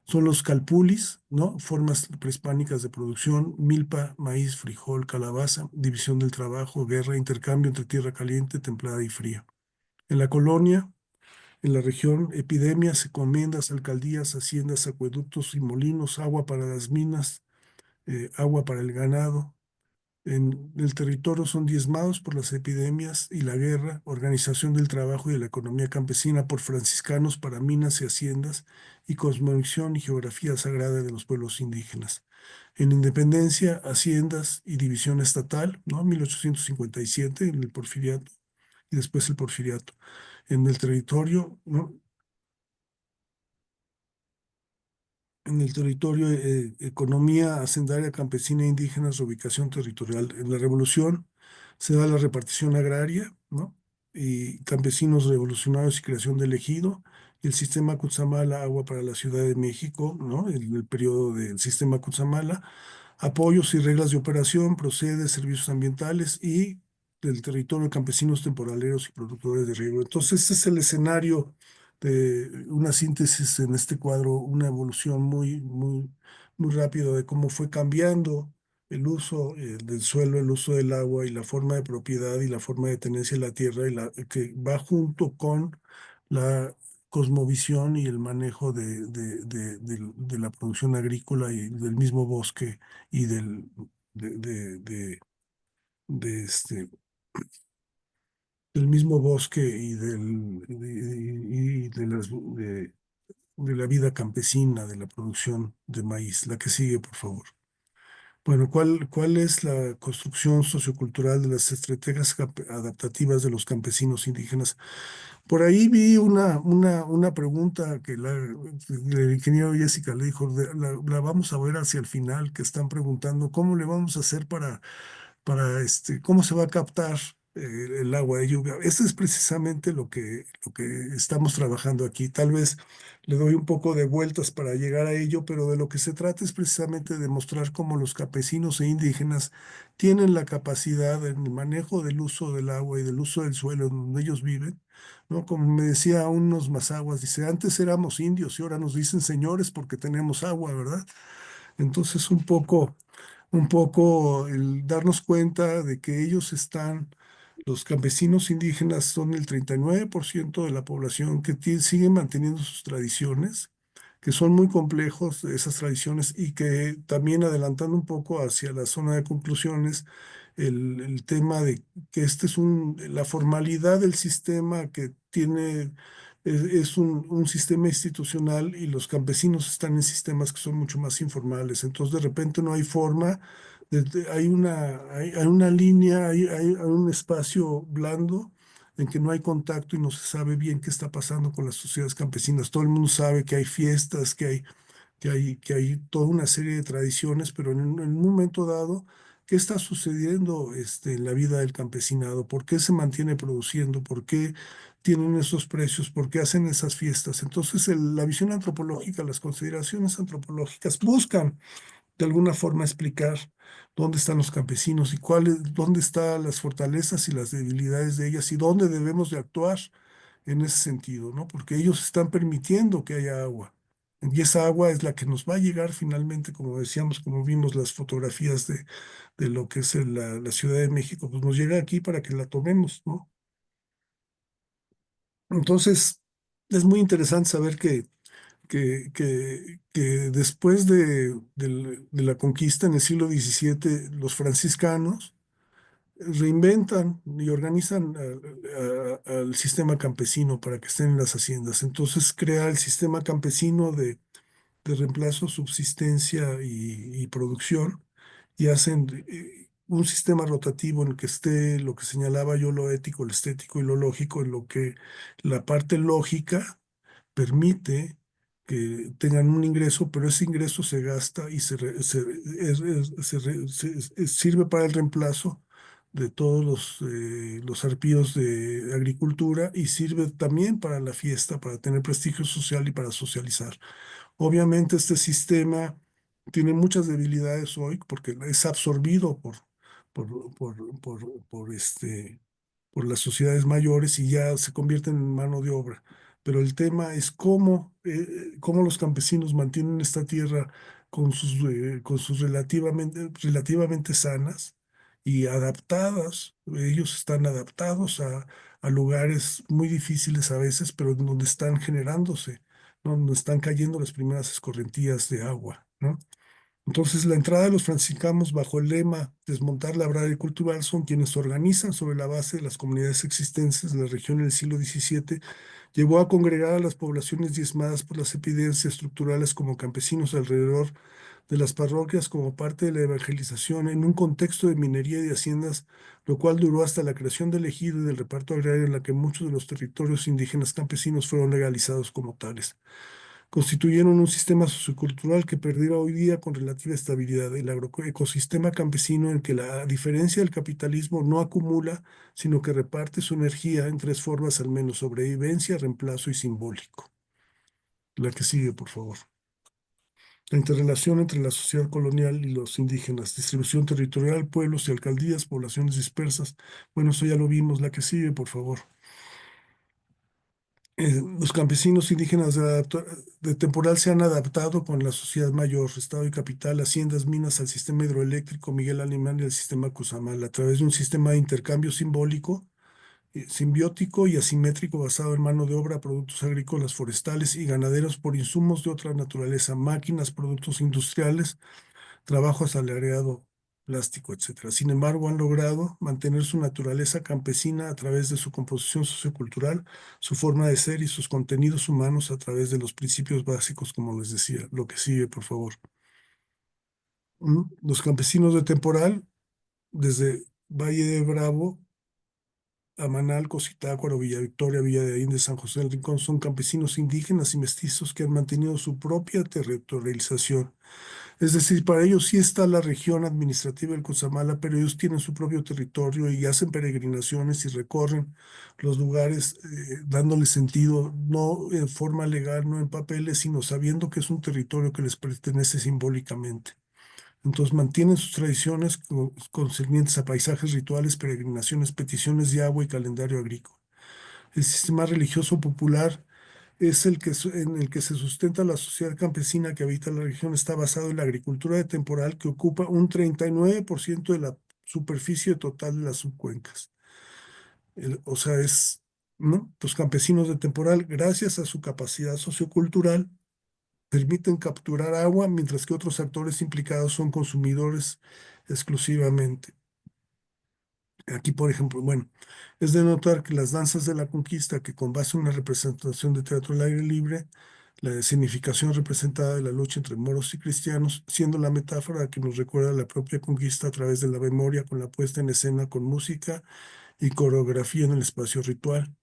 Speaker 5: son los calpulis, ¿no? Formas prehispánicas de producción, milpa, maíz, frijol, calabaza, división del trabajo, guerra, intercambio entre tierra caliente, templada y fría. En la colonia, en la región, epidemias, encomiendas, alcaldías, haciendas, acueductos y molinos, agua para las minas, agua para el ganado. En el territorio son diezmados por las epidemias y la guerra, organización del trabajo y de la economía campesina por franciscanos para minas y haciendas y cosmovisión y geografía sagrada de los pueblos indígenas. En independencia, haciendas y división estatal, ¿no? 1857, en el porfiriato, y después el porfiriato. En el territorio, ¿no? en el territorio, economía hacendaria, campesina, indígena, reubicación territorial. En la revolución se da la repartición agraria, ¿no? Y campesinos revolucionarios y creación del ejido, y el sistema Cutzamala, agua para la Ciudad de México, ¿no? El periodo del sistema Cutzamala, apoyos y reglas de operación, procede, servicios ambientales y del territorio de campesinos temporaleros y productores de riego. Entonces, este es el escenario de una síntesis en este cuadro, una evolución muy rápida de cómo fue cambiando el uso del suelo, el uso del agua y la forma de propiedad y la forma de tenencia de la tierra, que va junto con la cosmovisión y el manejo de la producción agrícola y del mismo bosque y de, de, de- de este, del mismo bosque y de la vida campesina, de la producción de maíz. La que sigue, por favor. Bueno, ¿cuál es la construcción sociocultural de las estrategias adaptativas de los campesinos indígenas? Por ahí vi una pregunta que el ingeniero Jessica le dijo, la vamos a ver hacia el final, que están preguntando cómo le vamos a hacer para cómo se va a captar el agua de lluvia. Esto es precisamente lo que estamos trabajando aquí. Tal vez le doy un poco de vueltas para llegar a ello, pero de lo que se trata es precisamente de mostrar cómo los campesinos e indígenas tienen la capacidad en el manejo del uso del agua y del uso del suelo en donde ellos viven, ¿no? Como me decía unos mazaguas, dice, antes éramos indios y ahora nos dicen señores porque tenemos agua, ¿verdad? Entonces, un poco el darnos cuenta de que los campesinos indígenas son el 39% de la población que siguen manteniendo sus tradiciones, que son muy complejos esas tradiciones y que también adelantando un poco hacia la zona de conclusiones, el tema de que la formalidad del sistema que tiene es un sistema institucional y los campesinos están en sistemas que son mucho más informales. Entonces, de repente no hay forma, hay una línea, hay un espacio blando en que no hay contacto y no se sabe bien qué está pasando con las sociedades campesinas. Todo el mundo sabe que hay fiestas, que hay toda una serie de tradiciones, pero en un momento dado, ¿qué está sucediendo en la vida del campesinado? ¿Por qué se mantiene produciendo? ¿Por qué tienen esos precios? ¿Por qué hacen esas fiestas? Entonces, la visión antropológica, las consideraciones antropológicas buscan de alguna forma explicar dónde están los campesinos y dónde están las fortalezas y las debilidades de ellas y dónde debemos de actuar en ese sentido, ¿no? Porque ellos están permitiendo que haya agua. Y esa agua es la que nos va a llegar finalmente, como decíamos, como vimos las fotografías de lo que es la Ciudad de México, pues nos llega aquí para que la tomemos, ¿no? Entonces, es muy interesante saber que después de la conquista en el siglo XVII, los franciscanos reinventan y organizan al sistema campesino para que estén en las haciendas. Entonces crea el sistema campesino de reemplazo, subsistencia y producción y hacen un sistema rotativo en el que esté lo que señalaba yo, lo ético, lo estético y lo lógico, en lo que la parte lógica permite que tengan un ingreso, pero ese ingreso se gasta y sirve para el reemplazo de todos los arpíos de agricultura y sirve también para la fiesta, para tener prestigio social y para socializar. Obviamente este sistema tiene muchas debilidades hoy porque es absorbido por, por, por las sociedades mayores y ya se convierten en mano de obra. Pero el tema es cómo los campesinos mantienen esta tierra con sus relativamente sanas y adaptadas. Ellos están adaptados a lugares muy difíciles a veces, pero donde están generándose, ¿no? Donde están cayendo las primeras escorrentías de agua, ¿no? Entonces, la entrada de los franciscanos bajo el lema Desmontar, labrar y cultivar son quienes se organizan sobre la base de las comunidades existentes de la región en el siglo XVII, llevó a congregar a las poblaciones diezmadas por las epidemias estructurales como campesinos alrededor de las parroquias como parte de la evangelización en un contexto de minería y de haciendas, lo cual duró hasta la creación del ejido y del reparto agrario en la que muchos de los territorios indígenas campesinos fueron legalizados como tales. constituyeron un sistema sociocultural que perdura hoy día con relativa estabilidad. El agroecosistema campesino en que la diferencia del capitalismo no acumula, sino que reparte su energía en tres formas al menos: sobrevivencia, reemplazo y simbólico. La que sigue, por favor. La interrelación entre la sociedad colonial y los indígenas, distribución territorial, pueblos y alcaldías, poblaciones dispersas. Bueno, eso ya lo vimos. La que sigue, por favor. Los campesinos indígenas de temporal se han adaptado con la sociedad mayor, Estado y capital, haciendas, minas, al sistema hidroeléctrico Miguel Alemán y al sistema Cuzamal, a través de un sistema de intercambio simbólico, simbiótico y asimétrico basado en mano de obra, productos agrícolas, forestales y ganaderos por insumos de otra naturaleza, máquinas, productos industriales, trabajo asalariado, plástico, etcétera. Sin embargo, han logrado mantener su naturaleza campesina a través de su composición sociocultural, su forma de ser y sus contenidos humanos a través de los principios básicos, como les decía. Lo que sigue, por favor. Los campesinos de temporal, desde Valle de Bravo a Manalco, Zitácuaro, Villa Victoria, Villa de Allende, San José del Rincón, son campesinos indígenas y mestizos que han mantenido su propia territorialización. Es decir, para ellos sí está la región administrativa del Cutzamala, pero ellos tienen su propio territorio y hacen peregrinaciones y recorren los lugares, dándole sentido, no en forma legal, no en papeles, sino sabiendo que es un territorio que les pertenece simbólicamente. Entonces mantienen sus tradiciones concernientes a paisajes, rituales, peregrinaciones, peticiones de agua y calendario agrícola. El sistema religioso popular es en el que se sustenta la sociedad campesina que habita la región. Está basado en la agricultura de temporal, que ocupa un 39% de la superficie total de las subcuencas. O sea, ¿no? Los campesinos de temporal, gracias a su capacidad sociocultural, permiten capturar agua, mientras que otros actores implicados son consumidores exclusivamente. Aquí, por ejemplo, bueno, es de notar que las danzas de la conquista, que con base en una representación de teatro al aire libre, la significación representada de la lucha entre moros y cristianos, siendo la metáfora que nos recuerda la propia conquista a través de la memoria, con la puesta en escena con música y coreografía en el espacio ritual.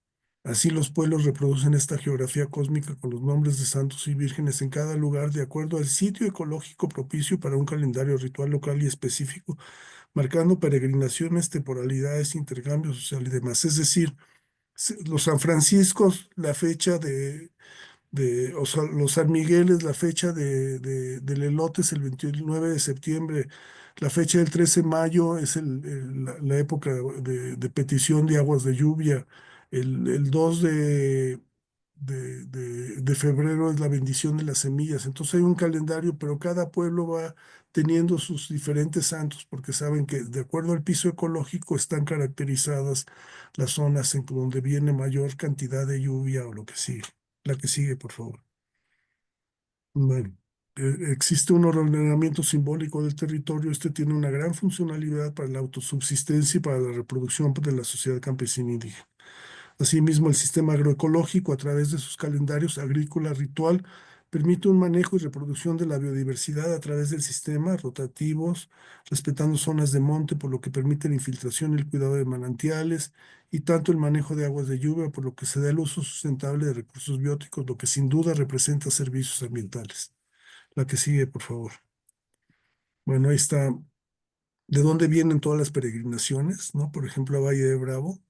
Speaker 5: Así los pueblos reproducen esta geografía cósmica con los nombres de santos y vírgenes en cada lugar de acuerdo al sitio ecológico propicio para un calendario ritual local y específico, marcando peregrinaciones, temporalidades, intercambios social y demás. Es decir, los San Franciscos, la fecha o sea, los San Migueles, la fecha del elote es el 29 de septiembre, la fecha del 13 de mayo es la época de petición de aguas de lluvia, el 2 de febrero es la bendición de las semillas. Entonces hay un calendario, pero cada pueblo va teniendo sus diferentes santos, porque saben que de acuerdo al piso ecológico están caracterizadas las zonas en donde viene mayor cantidad de lluvia o lo que sigue. La que sigue, por favor. Bueno, existe un ordenamiento simbólico del territorio. Este tiene una gran funcionalidad para la autosubsistencia y para la reproducción de la sociedad campesina indígena. Asimismo, el sistema agroecológico, a través de sus calendarios agrícola ritual, permite un manejo y reproducción de la biodiversidad a través del sistema, rotativos, respetando zonas de monte, por lo que permite la infiltración y el cuidado de manantiales, y tanto el manejo de aguas de lluvia, por lo que se da el uso sustentable de recursos bióticos, lo que sin duda representa servicios ambientales. La que sigue, por favor. Bueno, ahí está. ¿De dónde vienen todas las peregrinaciones? ¿No? Por ejemplo, a Valle de Bravo,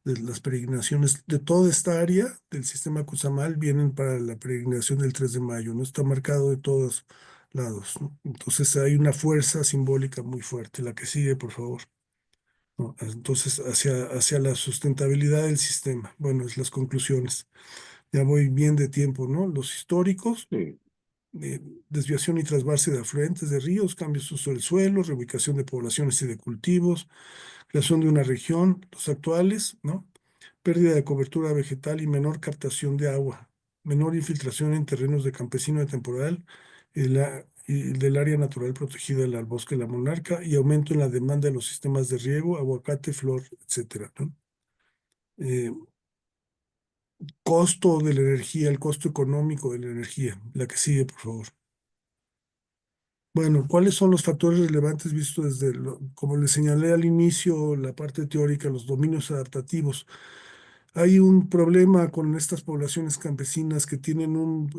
Speaker 5: de las peregrinaciones de toda esta área del sistema Cuzamal vienen para la peregrinación del 3 de mayo, ¿no? Está marcado de todos lados, ¿no? Entonces hay una fuerza simbólica muy fuerte. La que sigue, por favor. ¿No? Entonces, hacia la sustentabilidad del sistema. Bueno, es las conclusiones. Ya voy bien de tiempo, ¿no? Los históricos,
Speaker 2: Sí.
Speaker 5: Desviación y trasvase de afluentes de ríos, cambios de uso del suelo, reubicación de poblaciones y de cultivos, creación de una región, los actuales, ¿no? Pérdida de cobertura vegetal y menor captación de agua, menor infiltración en terrenos de campesino de temporal y del área natural protegida del bosque de la monarca, y aumento en la demanda de los sistemas de riego, aguacate, flor, etcétera, ¿no? Costo de la energía, el costo económico de la energía. La que sigue, por favor. Bueno, ¿cuáles son los factores relevantes vistos como les señalé al inicio, la parte teórica, los dominios adaptativos? Hay un problema con estas poblaciones campesinas que tienen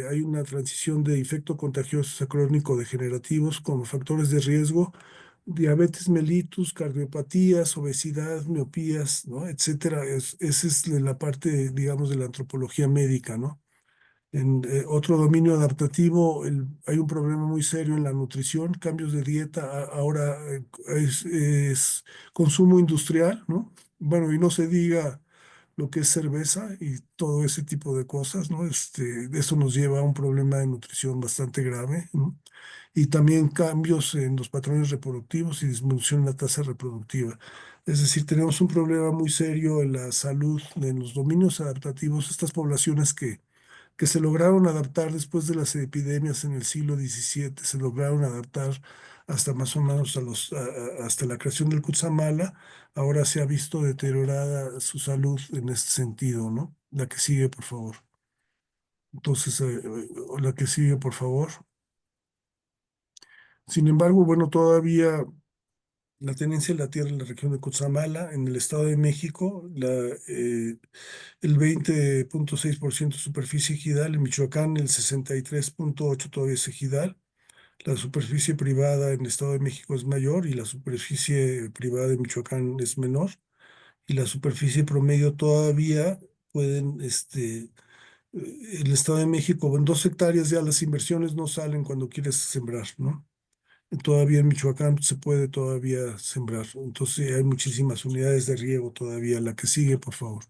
Speaker 5: hay una transición de infecto contagiosos a crónico degenerativos como factores de riesgo, diabetes mellitus, cardiopatías, obesidad, miopías, ¿no? Etcétera. Esa es la parte, digamos, de la antropología médica, ¿no? En otro dominio adaptativo, hay un problema muy serio en la nutrición, cambios de dieta, ahora es consumo industrial, ¿no? Bueno, y no se diga lo que es cerveza y todo ese tipo de cosas, ¿no? Eso nos lleva a un problema de nutrición bastante grave, ¿no? Y también cambios en los patrones reproductivos y disminución en la tasa reproductiva. Es decir, tenemos un problema muy serio en la salud, en los dominios adaptativos, estas poblaciones que se lograron adaptar después de las epidemias en el siglo XVII, se lograron adaptar hasta más o menos hasta la creación del Kutsamala. Ahora se ha visto deteriorada su salud en este sentido, ¿no? La que sigue, por favor. Entonces, la que sigue, por favor. Sin embargo, bueno, todavía la tenencia de la tierra en la región de Kutsamala, en el Estado de México, el 20,6% de superficie ejidal, en Michoacán el 63,8% todavía es ejidal. La superficie privada en el Estado de México es mayor y la superficie privada de Michoacán es menor. Y la superficie promedio todavía pueden, el Estado de México, en 2 hectáreas ya las inversiones no salen cuando quieres sembrar, ¿no? Todavía en Michoacán se puede todavía sembrar. Entonces hay muchísimas unidades de riego todavía. La que sigue, por favor.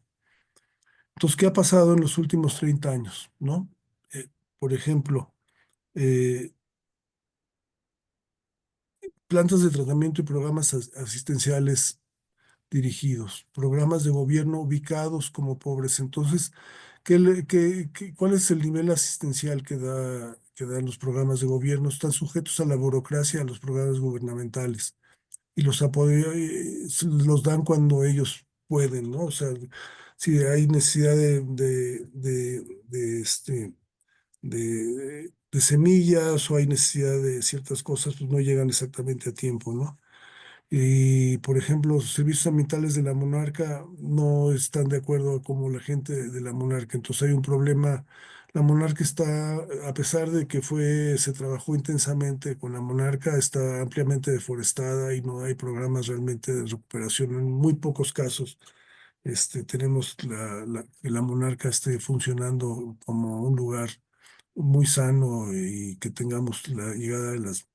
Speaker 5: Entonces, ¿qué ha pasado en los últimos 30 años? ¿No? Eh, por ejemplo, eh, plantas de tratamiento y programas asistenciales dirigidos, programas de gobierno ubicados como pobres. Entonces, ¿cuál es el nivel asistencial que dan los programas de gobierno? Están sujetos a la burocracia, a los programas gubernamentales y los los dan cuando ellos pueden, ¿no? O sea, si hay necesidad de semillas o hay necesidad de ciertas cosas, pues no llegan exactamente a tiempo, ¿no? Y, por ejemplo, los servicios ambientales de la monarca no están de acuerdo a como la gente de la monarca. Entonces hay un problema. La monarca está, a pesar de que se trabajó intensamente con la monarca, está ampliamente deforestada y no hay programas realmente de recuperación. En muy pocos casos tenemos que la monarca esté funcionando como un lugar muy sano y que tengamos la llegada de las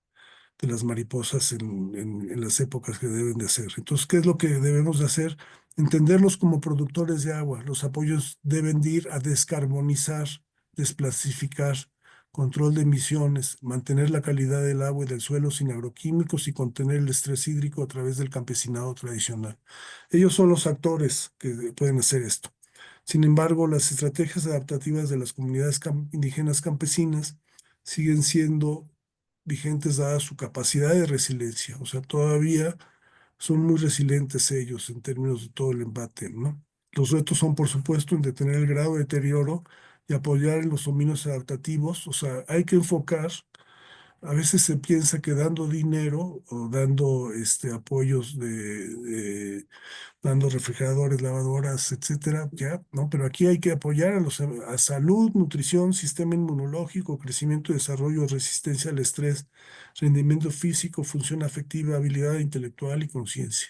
Speaker 5: mariposas en las épocas que deben de hacer. Entonces, ¿qué es lo que debemos de hacer? Entenderlos como productores de agua. Los apoyos deben de ir a descarbonizar, desplastificar, control de emisiones, mantener la calidad del agua y del suelo sin agroquímicos y contener el estrés hídrico a través del campesinado tradicional. Ellos son los actores que pueden hacer esto. Sin embargo, las estrategias adaptativas de las comunidades indígenas campesinas siguen siendo vigentes dada su capacidad de resiliencia. O sea, todavía son muy resilientes ellos en términos de todo el embate, ¿no? Los retos son, por supuesto, en detener el grado de deterioro y apoyar en los dominios adaptativos. O sea, hay que enfocar. A veces se piensa que dando dinero o dando apoyos dando refrigeradores, lavadoras, etcétera, ya, ¿no? Pero aquí hay que apoyar a salud, nutrición, sistema inmunológico, crecimiento y desarrollo, resistencia al estrés, rendimiento físico, función afectiva, habilidad intelectual y conciencia.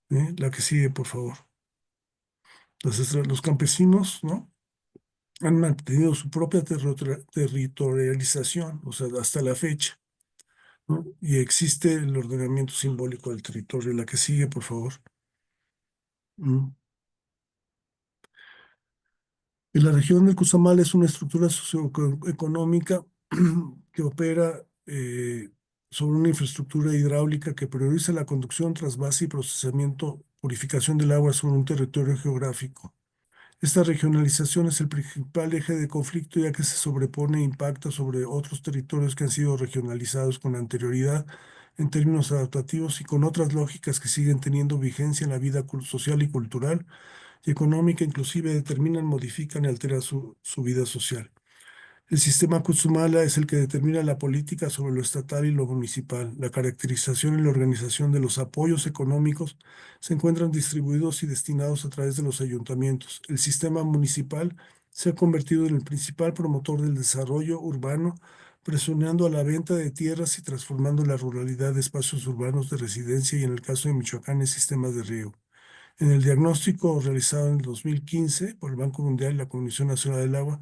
Speaker 5: La que sigue, por favor. Los campesinos, ¿no? Han mantenido su propia territorialización, o sea, hasta la fecha, ¿no? Y existe el ordenamiento simbólico del territorio. La que sigue, por favor. Mm. Y la región del Cuzamal es una estructura socioeconómica que opera sobre una infraestructura hidráulica que prioriza la conducción, trasvase y procesamiento, purificación del agua sobre un territorio geográfico. Esta regionalización es el principal eje de conflicto, ya que se sobrepone e impacta sobre otros territorios que han sido regionalizados con anterioridad en términos adaptativos y con otras lógicas que siguen teniendo vigencia en la vida social y cultural y económica, inclusive determinan, modifican y alteran su vida social. El sistema Cutzamala es el que determina la política sobre lo estatal y lo municipal. La caracterización y la organización de los apoyos económicos se encuentran distribuidos y destinados a través de los ayuntamientos. El sistema municipal se ha convertido en el principal promotor del desarrollo urbano, presionando a la venta de tierras y transformando la ruralidad de espacios urbanos de residencia y, en el caso de Michoacán, en sistemas de riego. En el diagnóstico realizado en el 2015 por el Banco Mundial y la Comisión Nacional del Agua,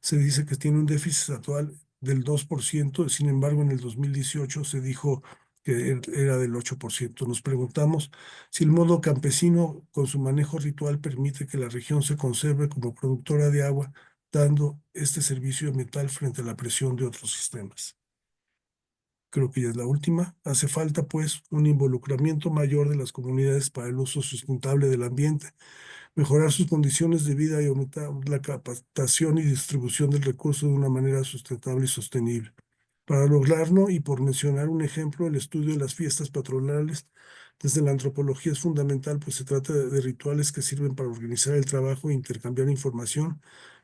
Speaker 5: se dice que tiene un déficit actual del 2%. Sin embargo, en el 2018 se dijo que era del 8%. Nos preguntamos si el modo campesino con su manejo ritual permite que la región se conserve como productora de agua, dando este servicio ambiental frente a la presión de otros sistemas. Creo que ya es la última. Hace falta, pues, un involucramiento mayor de las comunidades para el uso sustentable del ambiente, mejorar sus condiciones de vida y aumentar la captación y distribución del recurso de una manera sustentable y sostenible. Para lograrlo, y por mencionar un ejemplo, el estudio de las fiestas patronales desde la antropología es fundamental, pues se trata de rituales que sirven para organizar el trabajo e intercambiar información,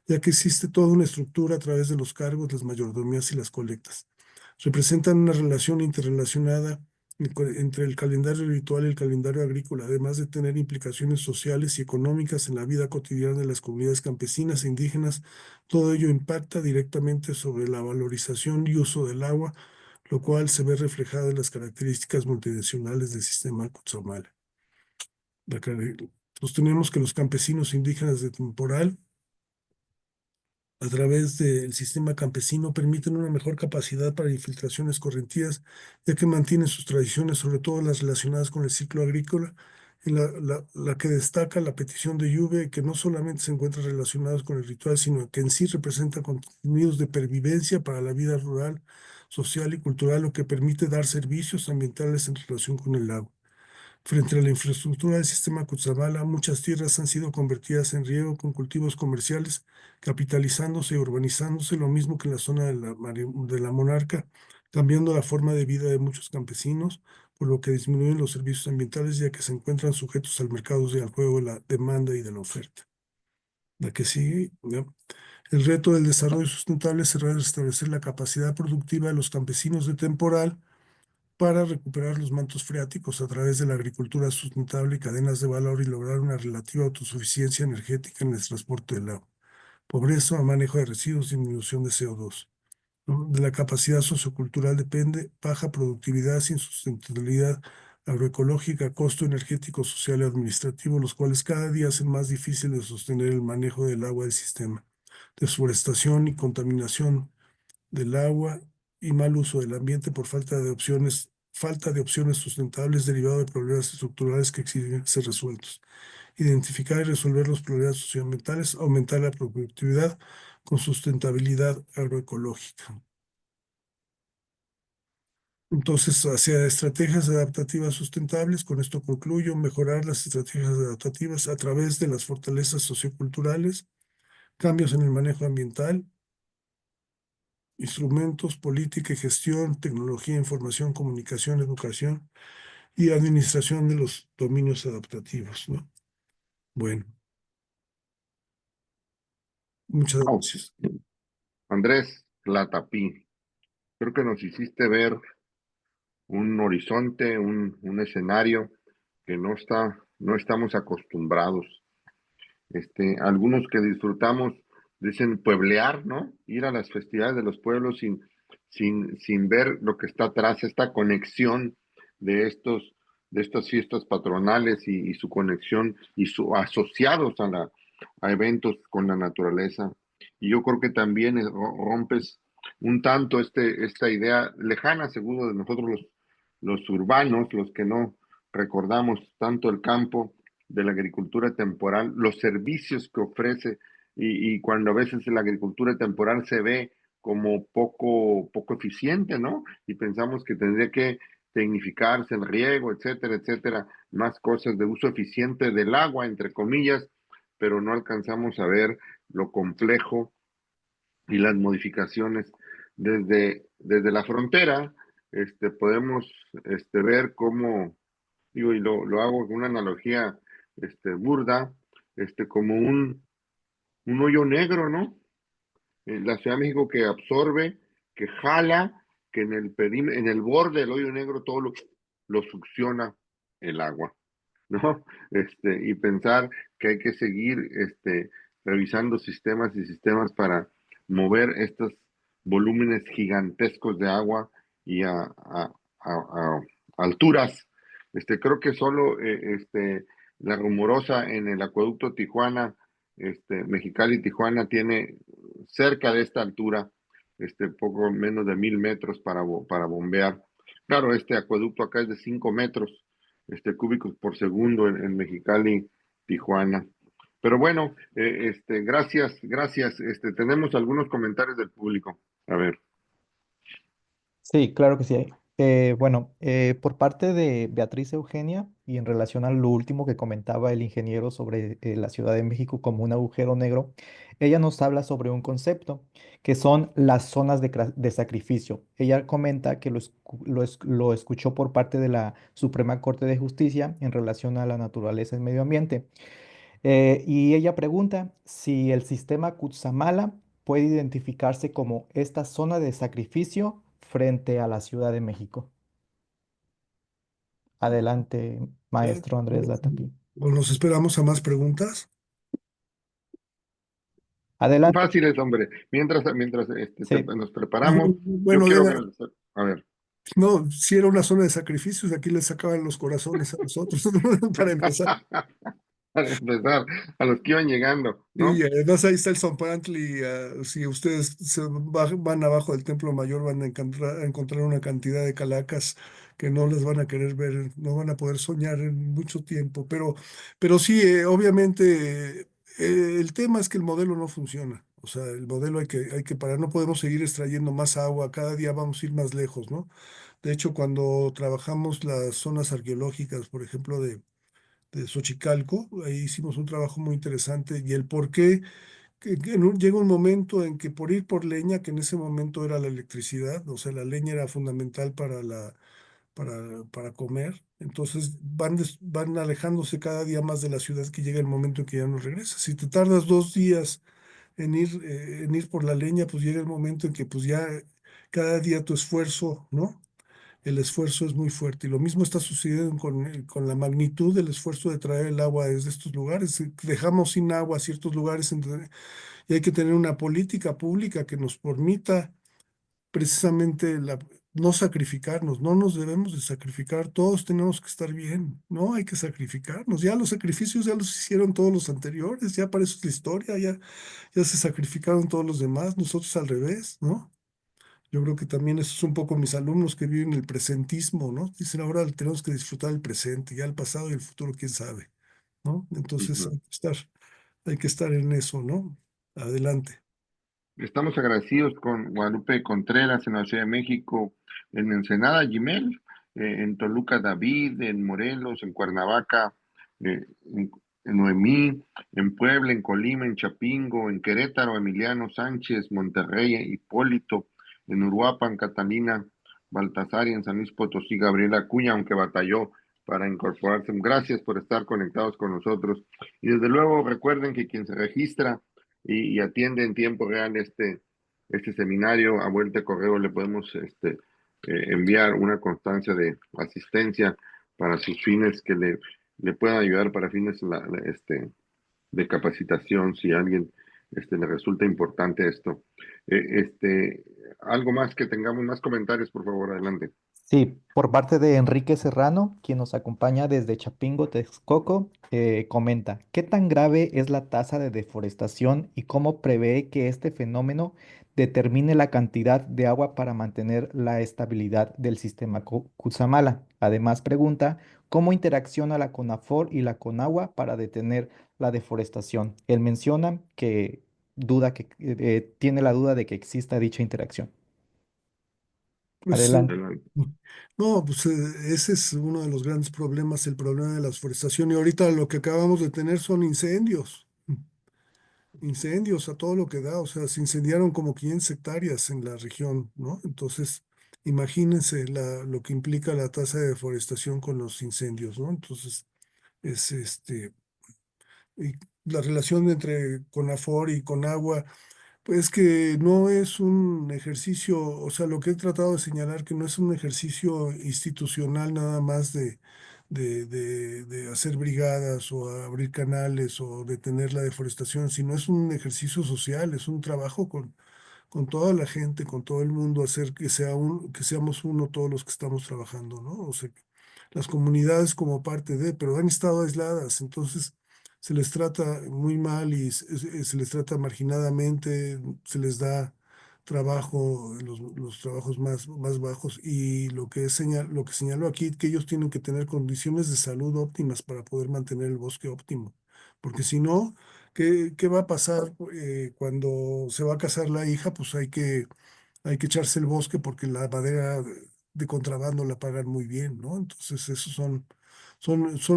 Speaker 5: ya que existe toda una estructura a través de los cargos, las mayordomías y las colectas. Representan una relación interrelacionada entre el calendario ritual y el calendario agrícola, además de tener implicaciones sociales y económicas en la vida cotidiana de las comunidades campesinas e indígenas. Todo ello impacta directamente sobre la valorización y uso del agua, lo cual se ve reflejado en las características multidimensionales del sistema Cutzamala. Sostenemos que los campesinos indígenas de temporal, a través del sistema campesino, permiten una mejor capacidad para infiltraciones correntías, ya que mantienen sus tradiciones, sobre todo las relacionadas con el ciclo agrícola, en la que destaca la petición de lluvia, que no solamente se encuentra relacionados con el ritual, sino que en sí representa contenidos de pervivencia para la vida rural, social y cultural, lo que permite dar servicios ambientales en relación con el agua. Frente a la infraestructura del sistema Cutzamala, muchas tierras han sido convertidas en riego con cultivos comerciales, capitalizándose y urbanizándose, lo mismo que en la zona de la Monarca, cambiando la forma de vida de muchos campesinos, por lo que disminuyen los servicios ambientales, ya que se encuentran sujetos al mercado y al juego de la demanda y de la oferta. La que sigue, ¿no? El reto del desarrollo sustentable será restablecer la capacidad productiva de los campesinos de temporal para recuperar los mantos freáticos a través de la agricultura sustentable y cadenas de valor, y lograr una relativa autosuficiencia energética en el transporte del agua. Pobreza, manejo de residuos, disminución de CO2. ¿No? De la capacidad sociocultural depende baja productividad sin sustentabilidad agroecológica, costo energético, social y administrativo, los cuales cada día hacen más difícil de sostener el manejo del agua del sistema. Deforestación y contaminación del agua y mal uso del ambiente por falta de opciones sustentables derivado de problemas estructurales que exigen ser resueltos. Identificar y resolver los problemas socioambientales, aumentar la productividad con sustentabilidad agroecológica. Entonces, hacia estrategias adaptativas sustentables, con esto concluyo, mejorar las estrategias adaptativas a través de las fortalezas socioculturales, cambios en el manejo ambiental, instrumentos, política y gestión, tecnología, información, comunicación, educación y administración de los dominios adaptativos, ¿no? Bueno, muchas
Speaker 2: Wow.
Speaker 5: gracias.
Speaker 2: Andrés Latapí, creo que nos hiciste ver un horizonte, un escenario que no estamos acostumbrados. Algunos que disfrutamos dicen pueblear, ¿no? Ir a las festividades de los pueblos sin ver lo que está atrás, esta conexión de estas fiestas patronales y su conexión y asociados a eventos con la naturaleza. Y yo creo que también rompes un tanto esta idea lejana, seguro, de nosotros los urbanos, los que no recordamos tanto el campo, de la agricultura temporal, los servicios que ofrece, y cuando a veces la agricultura temporal se ve como poco eficiente, ¿no? Y pensamos que tendría que tecnificarse el riego, etcétera, etcétera, más cosas de uso eficiente del agua, entre comillas, pero no alcanzamos a ver lo complejo y las modificaciones desde la frontera. Podemos ver cómo, digo, y lo hago con una analogía burda, como un hoyo negro, ¿no? la Ciudad de México que absorbe, que jala, que en el en el borde del hoyo negro todo lo succiona el agua, ¿no? Y pensar que hay que seguir revisando sistemas y sistemas para mover estos volúmenes gigantescos de agua y a alturas. Creo que solo la rumorosa en el acueducto Tijuana, Mexicali-Tijuana tiene cerca de esta altura, poco menos de 1000 metros para bombear. Claro, este acueducto acá es de 5 metros cúbicos por segundo en Mexicali, Tijuana. Pero bueno, gracias, gracias. Tenemos algunos comentarios del público. A ver.
Speaker 6: Sí, claro que sí. Bueno, por parte de Beatriz Eugenia y en relación a lo último que comentaba el ingeniero sobre la Ciudad de México como un agujero negro, ella nos habla sobre un concepto que son las zonas de sacrificio. Ella comenta que lo escuchó por parte de la Suprema Corte de Justicia en relación a la naturaleza y el medio ambiente. Y ella pregunta si el sistema Kutsamala puede identificarse como esta zona de sacrificio frente a la Ciudad de México. Adelante,
Speaker 5: Eh,
Speaker 6: maestro Andrés Latapí.
Speaker 5: ¿O nos esperamos a más preguntas?
Speaker 6: Adelante.
Speaker 2: Fáciles, hombre. Mientras
Speaker 6: Sí,
Speaker 2: nos preparamos, yo
Speaker 5: Bueno,
Speaker 2: quiero agradecer. A ver.
Speaker 5: no, si era una zona de sacrificios, aquí les sacaban los corazones a nosotros para empezar.
Speaker 2: Para empezar, a los que iban llegando,
Speaker 5: Sí,
Speaker 2: ¿no?
Speaker 5: además ahí está el Zompantli. Si ustedes van abajo del Templo Mayor, van a encontrar una cantidad de calacas que no les van a querer ver, no van a poder soñar en mucho tiempo. Pero sí, obviamente, el tema es que el modelo no funciona. O sea, el modelo hay que parar. No podemos seguir extrayendo más agua. Cada día vamos a ir más lejos, ¿no? De hecho, cuando trabajamos las zonas arqueológicas, por ejemplo, de Xochicalco, ahí hicimos un trabajo muy interesante y el por qué llega un momento en que por ir por leña, que en ese momento era la electricidad, o sea, la leña era fundamental para comer, entonces van alejándose cada día más de la ciudad que llega el momento en que ya no regresas. Si te tardas 2 días en ir por la leña, pues llega el momento en que pues ya cada día tu esfuerzo, ¿no? El esfuerzo es muy fuerte y lo mismo está sucediendo con la magnitud del esfuerzo de traer el agua desde estos lugares. Dejamos sin agua ciertos lugares y hay que tener una política pública que nos permita precisamente no sacrificarnos, no nos debemos de sacrificar, todos tenemos que estar bien, no hay que sacrificarnos, ya los sacrificios ya los hicieron todos los anteriores, ya para eso es la historia, ya se sacrificaron todos los demás, nosotros al revés, ¿no? Yo creo que también eso es un poco mis alumnos que viven el presentismo, ¿no? Dicen ahora tenemos que disfrutar el presente, ya el pasado y el futuro, quién sabe, ¿no? Entonces
Speaker 2: Ujú.
Speaker 5: hay que estar en eso, ¿no? Adelante.
Speaker 2: Estamos agradecidos con Guadalupe Contreras en la Ciudad de México, en Ensenada, Jimel, en Toluca, David, en Morelos, en Cuernavaca, en Noemí, en Puebla, en Colima, en Chapingo, en Querétaro, Emiliano Sánchez, Monterrey, Hipólito, en Uruapan, Catalina, Baltasar y en San Luis Potosí, Gabriela Acuña, aunque batalló para incorporarse. Gracias por estar conectados con nosotros. Y desde luego recuerden que quien se registra y atiende en tiempo real este seminario, a vuelta de correo le podemos enviar una constancia de asistencia para sus fines que le puedan ayudar para fines de capacitación si a alguien le resulta importante esto. Algo más que tengamos más comentarios, por favor, adelante.
Speaker 6: sí, por parte de Enrique Serrano, quien nos acompaña desde Chapingo, Texcoco, comenta, ¿qué tan grave es la tasa de deforestación y cómo prevé que este fenómeno determine la cantidad de agua para mantener la estabilidad del sistema Cutzamala? Además, pregunta, ¿cómo interacciona la CONAFOR y la CONAGUA para detener la deforestación? Él menciona que tiene la duda de que exista dicha interacción.
Speaker 5: Pues
Speaker 6: Adelante.
Speaker 2: Adelante.
Speaker 5: no, pues ese es uno de los grandes problemas, el problema de la deforestación. Y ahorita lo que acabamos de tener son incendios a todo lo que da, o sea, se incendiaron como 500 hectáreas en la región, ¿no? Entonces, imagínense lo que implica la tasa de deforestación con los incendios, ¿no? Entonces, es y la relación entre Conafor y Conagua, Pues que no es un ejercicio, o sea, lo que he tratado de señalar que no es un ejercicio institucional nada más de hacer brigadas o abrir canales o detener la deforestación, sino es un ejercicio social, es un trabajo con toda la gente, con todo el mundo, hacer que que seamos uno todos los que estamos trabajando, ¿no? O sea, las comunidades como parte de, pero han estado aisladas, entonces se les trata muy mal y se les trata marginadamente, se les da trabajo, los trabajos más bajos y lo que señaló aquí, que ellos tienen que tener condiciones de salud óptimas para poder mantener el bosque óptimo, porque si no, ¿qué va a pasar cuando se va a casar la hija? Pues hay que echarse el bosque porque la madera de contrabando la pagan muy bien, ¿no? Entonces, esos son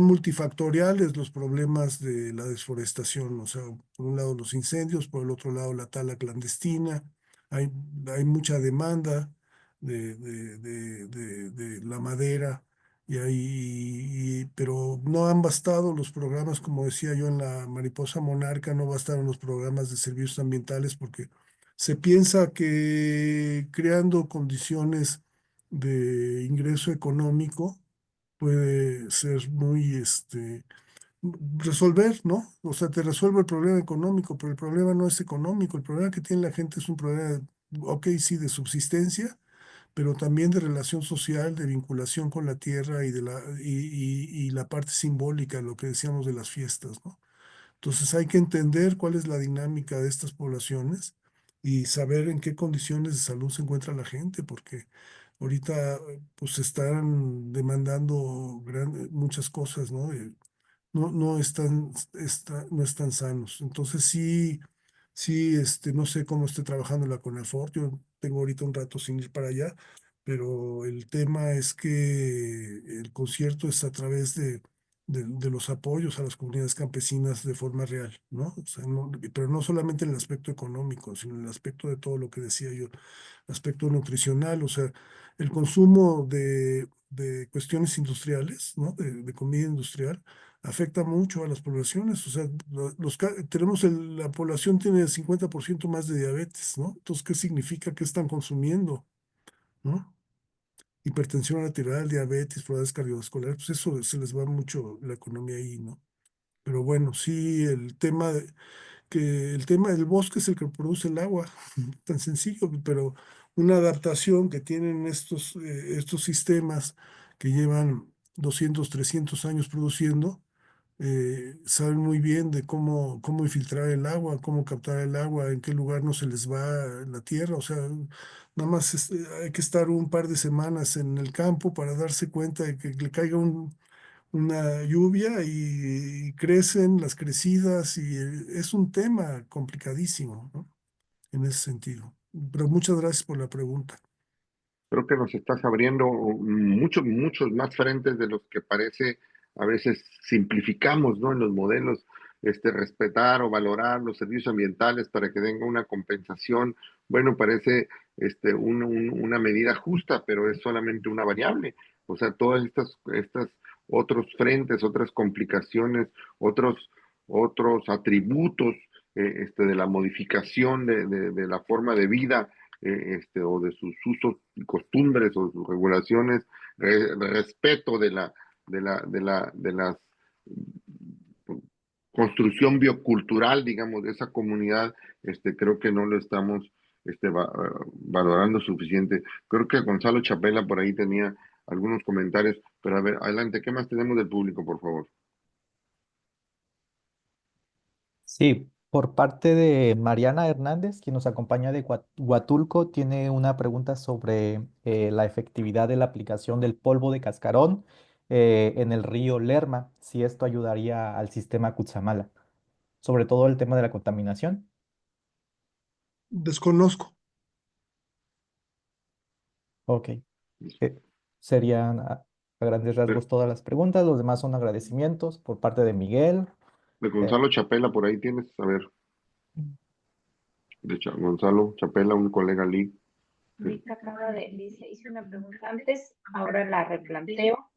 Speaker 5: multifactoriales los problemas de la desforestación. O sea, por un lado los incendios, por el otro lado la tala clandestina. Hay, hay mucha demanda de la madera. Pero no han bastado los programas, como decía yo en la Mariposa Monarca, no bastaron los programas de servicios ambientales porque se piensa que creando condiciones de ingreso económico puede ser muy, resolver, ¿no? O sea, te resuelve el problema económico, pero el problema no es económico, el problema que tiene la gente es un problema, ok, sí, de subsistencia, pero también de relación social, de vinculación con la tierra y la parte simbólica, lo que decíamos de las fiestas, ¿no? Entonces hay que entender cuál es la dinámica de estas poblaciones y saber en qué condiciones de salud se encuentra la gente, porque ahorita pues están demandando muchas cosas, ¿no? No no están sanos. Entonces sí, no sé cómo esté trabajando la CONAFOR. Yo tengo ahorita un rato sin ir para allá, pero el tema es que el concierto es a través de los apoyos a las comunidades campesinas de forma real, ¿no? O sea, pero no solamente en el aspecto económico, sino en el aspecto de todo lo que decía yo, aspecto nutricional, o sea, el consumo de cuestiones industriales, ¿no? De comida industrial afecta mucho a las poblaciones. O sea, la población tiene el 50% más de diabetes, ¿no? Entonces, ¿qué significa? ¿Qué están consumiendo? ¿No? Hipertensión arterial, diabetes, problemas cardiovasculares, pues eso se les va mucho la economía ahí, ¿no? Pero bueno, sí, el tema del bosque es el que produce el agua, tan sencillo, pero una adaptación que tienen estos sistemas que llevan 200 300 años produciendo, saben muy bien de cómo infiltrar el agua, cómo captar el agua, en qué lugar no se les va la tierra. O sea, nada más hay que estar un par de semanas en el campo para darse cuenta de que le caiga una lluvia y crecen las crecidas y es un tema complicadísimo, ¿no? En ese sentido. Pero muchas gracias por la pregunta.
Speaker 2: Creo que nos estás abriendo muchos más frentes de los que parece a veces simplificamos, ¿no? En los modelos, respetar o valorar los servicios ambientales para que tenga una compensación. Bueno, parece una medida justa, pero es solamente una variable. O sea, todas estas otros frentes, otras complicaciones, otros atributos de la modificación de la forma de vida o de sus usos y costumbres o sus regulaciones, respeto de la construcción biocultural, digamos, de esa comunidad, creo que no lo estamos valorando suficiente. Creo que Gonzalo Chapela por ahí tenía algunos comentarios, pero a ver, adelante, ¿qué más tenemos del público, por favor?
Speaker 6: Sí, por parte de Mariana Hernández, quien nos acompaña de Huatulco, tiene una pregunta sobre la efectividad de la aplicación del polvo de cascarón en el río Lerma, si esto ayudaría al sistema Cutzamala, sobre todo el tema de la contaminación.
Speaker 5: Desconozco.
Speaker 6: Ok, serían a grandes
Speaker 2: Pero,
Speaker 6: rasgos todas las preguntas, los demás son agradecimientos por parte de Miguel.
Speaker 2: de
Speaker 6: eh,
Speaker 2: Gonzalo Chapela, por ahí tienes, a ver, Gonzalo Chapela, un colega Lee.
Speaker 3: Ahorita dice, hice una pregunta antes, ahora la replanteo.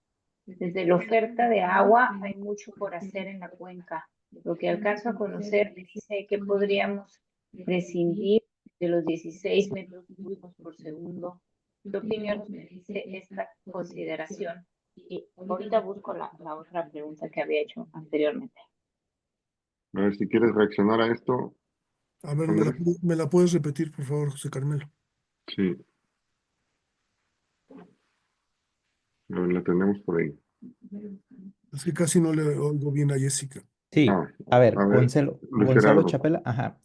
Speaker 3: Desde la oferta de agua hay mucho por hacer en la cuenca. Lo que alcanzo a conocer dice que podríamos prescindir de los 16 metros cúbicos por segundo. ¿Qué opinión nos merece esta consideración? Y ahorita busco la otra pregunta que había hecho anteriormente.
Speaker 2: A ver si quieres reaccionar a esto,
Speaker 5: A ver,
Speaker 2: Andrés.
Speaker 5: ¿me la puedes repetir, por favor, José Carmelo?
Speaker 2: Sí, a ver, la tenemos por ahí.
Speaker 5: Es que casi no le oigo bien a Jessica.
Speaker 6: Sí,
Speaker 2: Ah,
Speaker 6: a ver,
Speaker 2: a ver, Luis
Speaker 6: Gonzalo
Speaker 2: Gerardo.
Speaker 6: Chapela, ajá,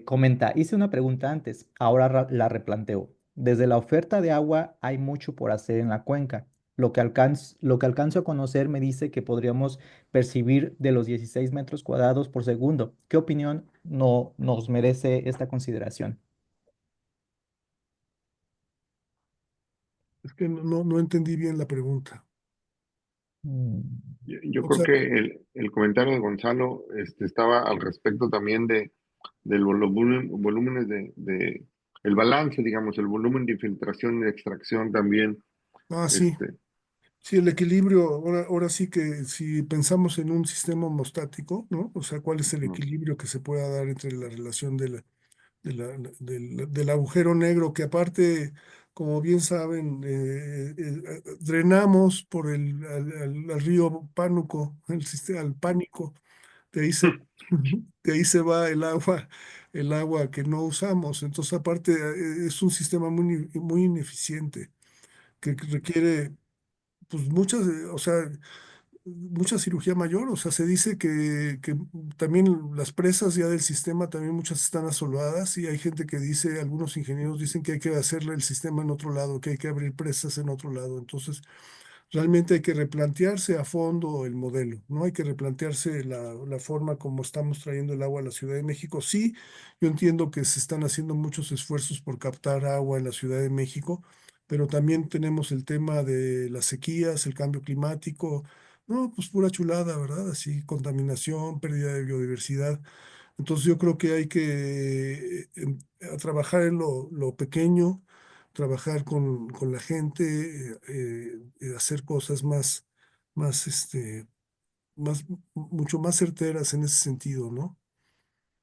Speaker 6: comenta, hice una pregunta antes, ahora la replanteo. Desde la oferta de agua hay mucho por hacer en la cuenca. Lo que alcanzo a conocer me dice que podríamos percibir de los 16 metros cuadrados por segundo. ¿Qué opinión no nos merece esta consideración?
Speaker 5: Es que no entendí bien la pregunta.
Speaker 6: Mm,
Speaker 2: Yo
Speaker 5: O
Speaker 2: creo
Speaker 5: sea,
Speaker 2: que el comentario de Gonzalo estaba al respecto también del volúmenes el balance, digamos, el volumen de infiltración y de extracción también.
Speaker 5: sí.
Speaker 2: Este,
Speaker 5: Sí, el equilibrio, ahora sí que si pensamos en un sistema homostático, ¿no? O sea, ¿cuál es el
Speaker 2: no,
Speaker 5: equilibrio que se pueda dar entre la relación del agujero negro, que aparte, como bien saben, drenamos por al río Pánuco, al Pánico, de ahí se, de ahí se va el agua que no usamos. Entonces, aparte, es un sistema muy ineficiente que requiere pues o sea, mucha cirugía mayor, o sea, se dice que también las presas ya del sistema, también muchas están asoladas y hay gente que dice, algunos ingenieros dicen que hay que hacerle el sistema en otro lado, que hay que abrir presas en otro lado. Entonces, realmente hay que replantearse a fondo el modelo, ¿no? Hay que replantearse la forma como estamos trayendo el agua a la Ciudad de México. Sí, yo entiendo que se están haciendo muchos esfuerzos por captar agua en la Ciudad de México, pero también tenemos el tema de las sequías, el cambio climático, no, pues pura chulada, ¿verdad? Así, contaminación, pérdida de biodiversidad. Entonces yo creo que hay que a trabajar en lo pequeño, trabajar con la gente, hacer cosas más, más, mucho más certeras en ese sentido, ¿no?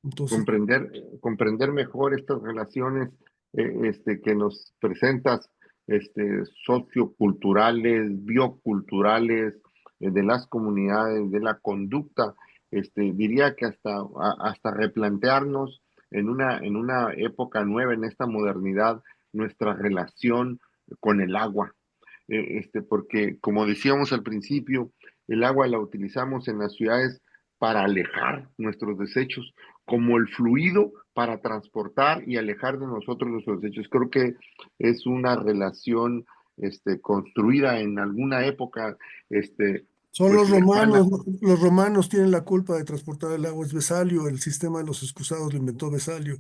Speaker 5: Entonces,
Speaker 2: comprender mejor estas relaciones que nos presentas, socioculturales, bioculturales, de las comunidades, de la conducta, diría que hasta replantearnos en una época nueva, en esta modernidad, nuestra relación con el agua. Porque como decíamos al principio, el agua la utilizamos en las ciudades para alejar nuestros desechos, como el fluido para transportar y alejar de nosotros nuestros desechos. Creo que es una relación construida en alguna época,
Speaker 5: son
Speaker 2: pues lejana.
Speaker 5: los romanos tienen la culpa de transportar el agua, es Vesalio, el sistema de los excusados lo inventó Vesalio.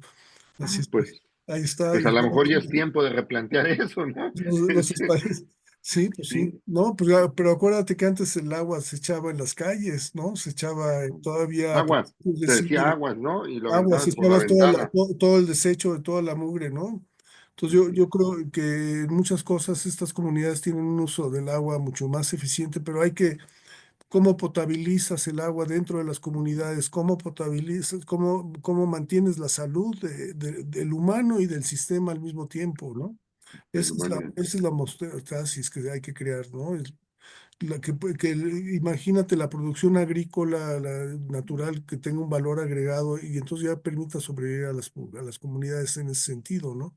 Speaker 5: Así es que
Speaker 2: Pues,
Speaker 5: ahí está.
Speaker 2: pues a lo mejor ya es tiempo de replantear eso, ¿no?
Speaker 5: Los espacios. Sí, pues sí.
Speaker 2: Sí,
Speaker 5: No, pues pero acuérdate que antes el agua se echaba en las calles, ¿no? Se echaba todavía a
Speaker 2: aguas,
Speaker 5: principios del
Speaker 2: se decía
Speaker 5: siglo
Speaker 2: aguas, ¿no? Y lo
Speaker 5: agua, se
Speaker 2: aventabas por la
Speaker 5: echaba
Speaker 2: ventana.
Speaker 5: todo el desecho de toda la mugre, ¿no? Entonces yo creo que en muchas cosas estas comunidades tienen un uso del agua mucho más eficiente, pero hay que, ¿cómo potabilizas el agua dentro de las comunidades? ¿Cómo potabilizas, cómo mantienes la salud del humano y del sistema al mismo tiempo, ¿no?
Speaker 2: El humano.
Speaker 5: Esa es la homeostasis que hay que crear, ¿no? Imagínate la producción agrícola, la natural, que tenga un valor agregado y entonces ya permita sobrevivir a las comunidades en ese sentido, ¿no?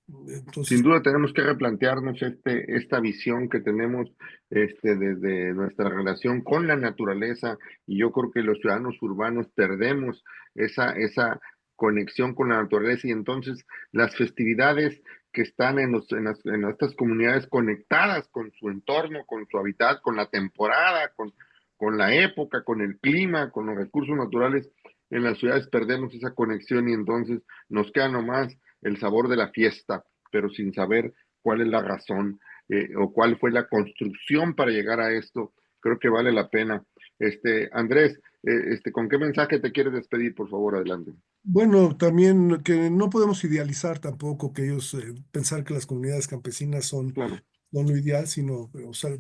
Speaker 2: Sin
Speaker 5: Entonces,
Speaker 2: duda tenemos que replantearnos esta visión que tenemos desde nuestra relación con la naturaleza, y yo creo que los ciudadanos urbanos perdemos esa conexión con la naturaleza, y entonces las festividades que están en estas comunidades conectadas con su entorno, con su hábitat, con la temporada, con la época, con el clima, con los recursos naturales, en las ciudades perdemos esa conexión y entonces nos queda nomás el sabor de la fiesta, pero sin saber cuál es la razón o cuál fue la construcción para llegar a esto. Creo que vale la pena. Andrés, ¿con qué mensaje te quieres despedir? Por favor, adelante.
Speaker 5: bueno, también que no podemos idealizar tampoco que ellos, pensar que las comunidades campesinas son
Speaker 2: Claro,
Speaker 5: lo ideal, sino, o sea,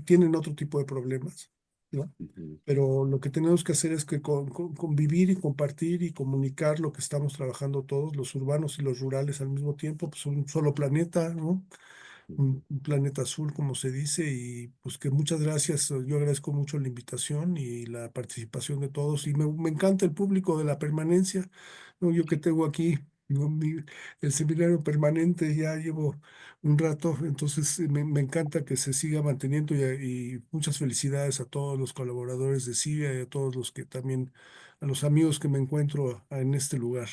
Speaker 5: tienen otro tipo de problemas. ¿no?
Speaker 2: Ujú.
Speaker 5: Pero lo que tenemos que hacer es que convivir y compartir y comunicar lo que estamos trabajando todos, los urbanos y los rurales al mismo tiempo, pues un solo planeta, ¿no? Un planeta azul, como se dice, y pues que muchas gracias. Yo agradezco mucho la invitación y la participación de todos, y me encanta el público de la permanencia, ¿no? Yo que tengo aquí, ¿no? El seminario permanente, ya llevo un rato, entonces me encanta que se siga manteniendo, y muchas felicidades a todos los colaboradores de SIGA y a todos los que también, a los amigos que me encuentro en este lugar.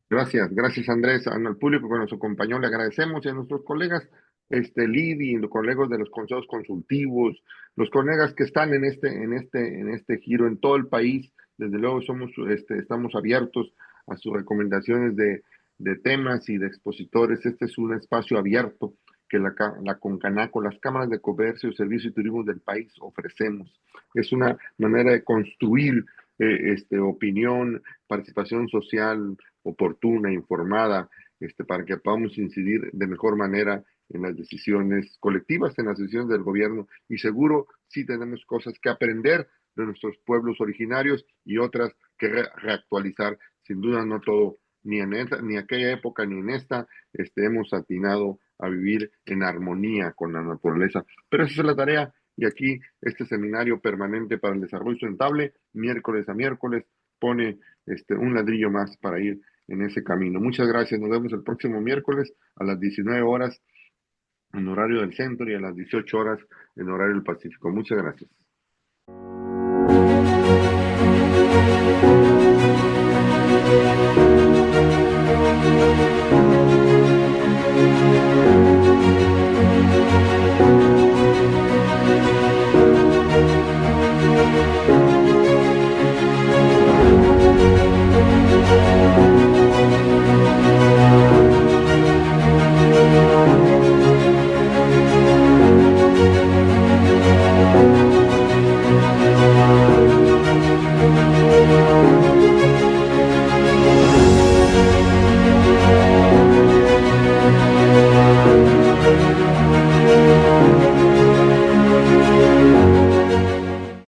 Speaker 2: Gracias Andrés, al público que nos acompañó, le agradecemos, y a nuestros colegas, Lid y los colegas de los consejos consultivos, los colegas que están en este giro en todo el país. Desde luego estamos abiertos a sus recomendaciones de temas y de expositores. Este es un espacio abierto que la Concanaco, las cámaras de comercio, servicio y turismo del país ofrecemos. Es una manera de construir opinión, participación social oportuna, informada, para que podamos incidir de mejor manera en las decisiones colectivas, en las decisiones del gobierno. Y seguro sí tenemos cosas que aprender de nuestros pueblos originarios y otras que reactualizar. Sin duda, no todo, ni ni aquella época, ni en esta, hemos atinado a vivir en armonía con la naturaleza. Pero esa es la tarea. Y aquí este seminario permanente para el desarrollo sustentable, miércoles a miércoles, pone un ladrillo más para ir en ese camino. Muchas gracias. Nos vemos el próximo miércoles a las 19 horas en horario del centro y a las 18 horas en horario del Pacífico. Muchas gracias.